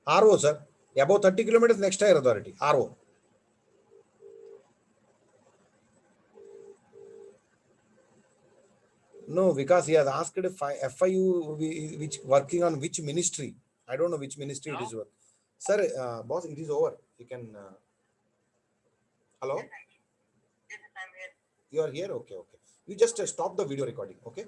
RO, sir. Above 30 kilometers, next higher authority. RO. No, because he has asked if FIU which working on which ministry. I don't know which ministry it is. Sir, boss, it is over. You can. Hello? You are here? Okay, okay. You just stop the video recording, okay?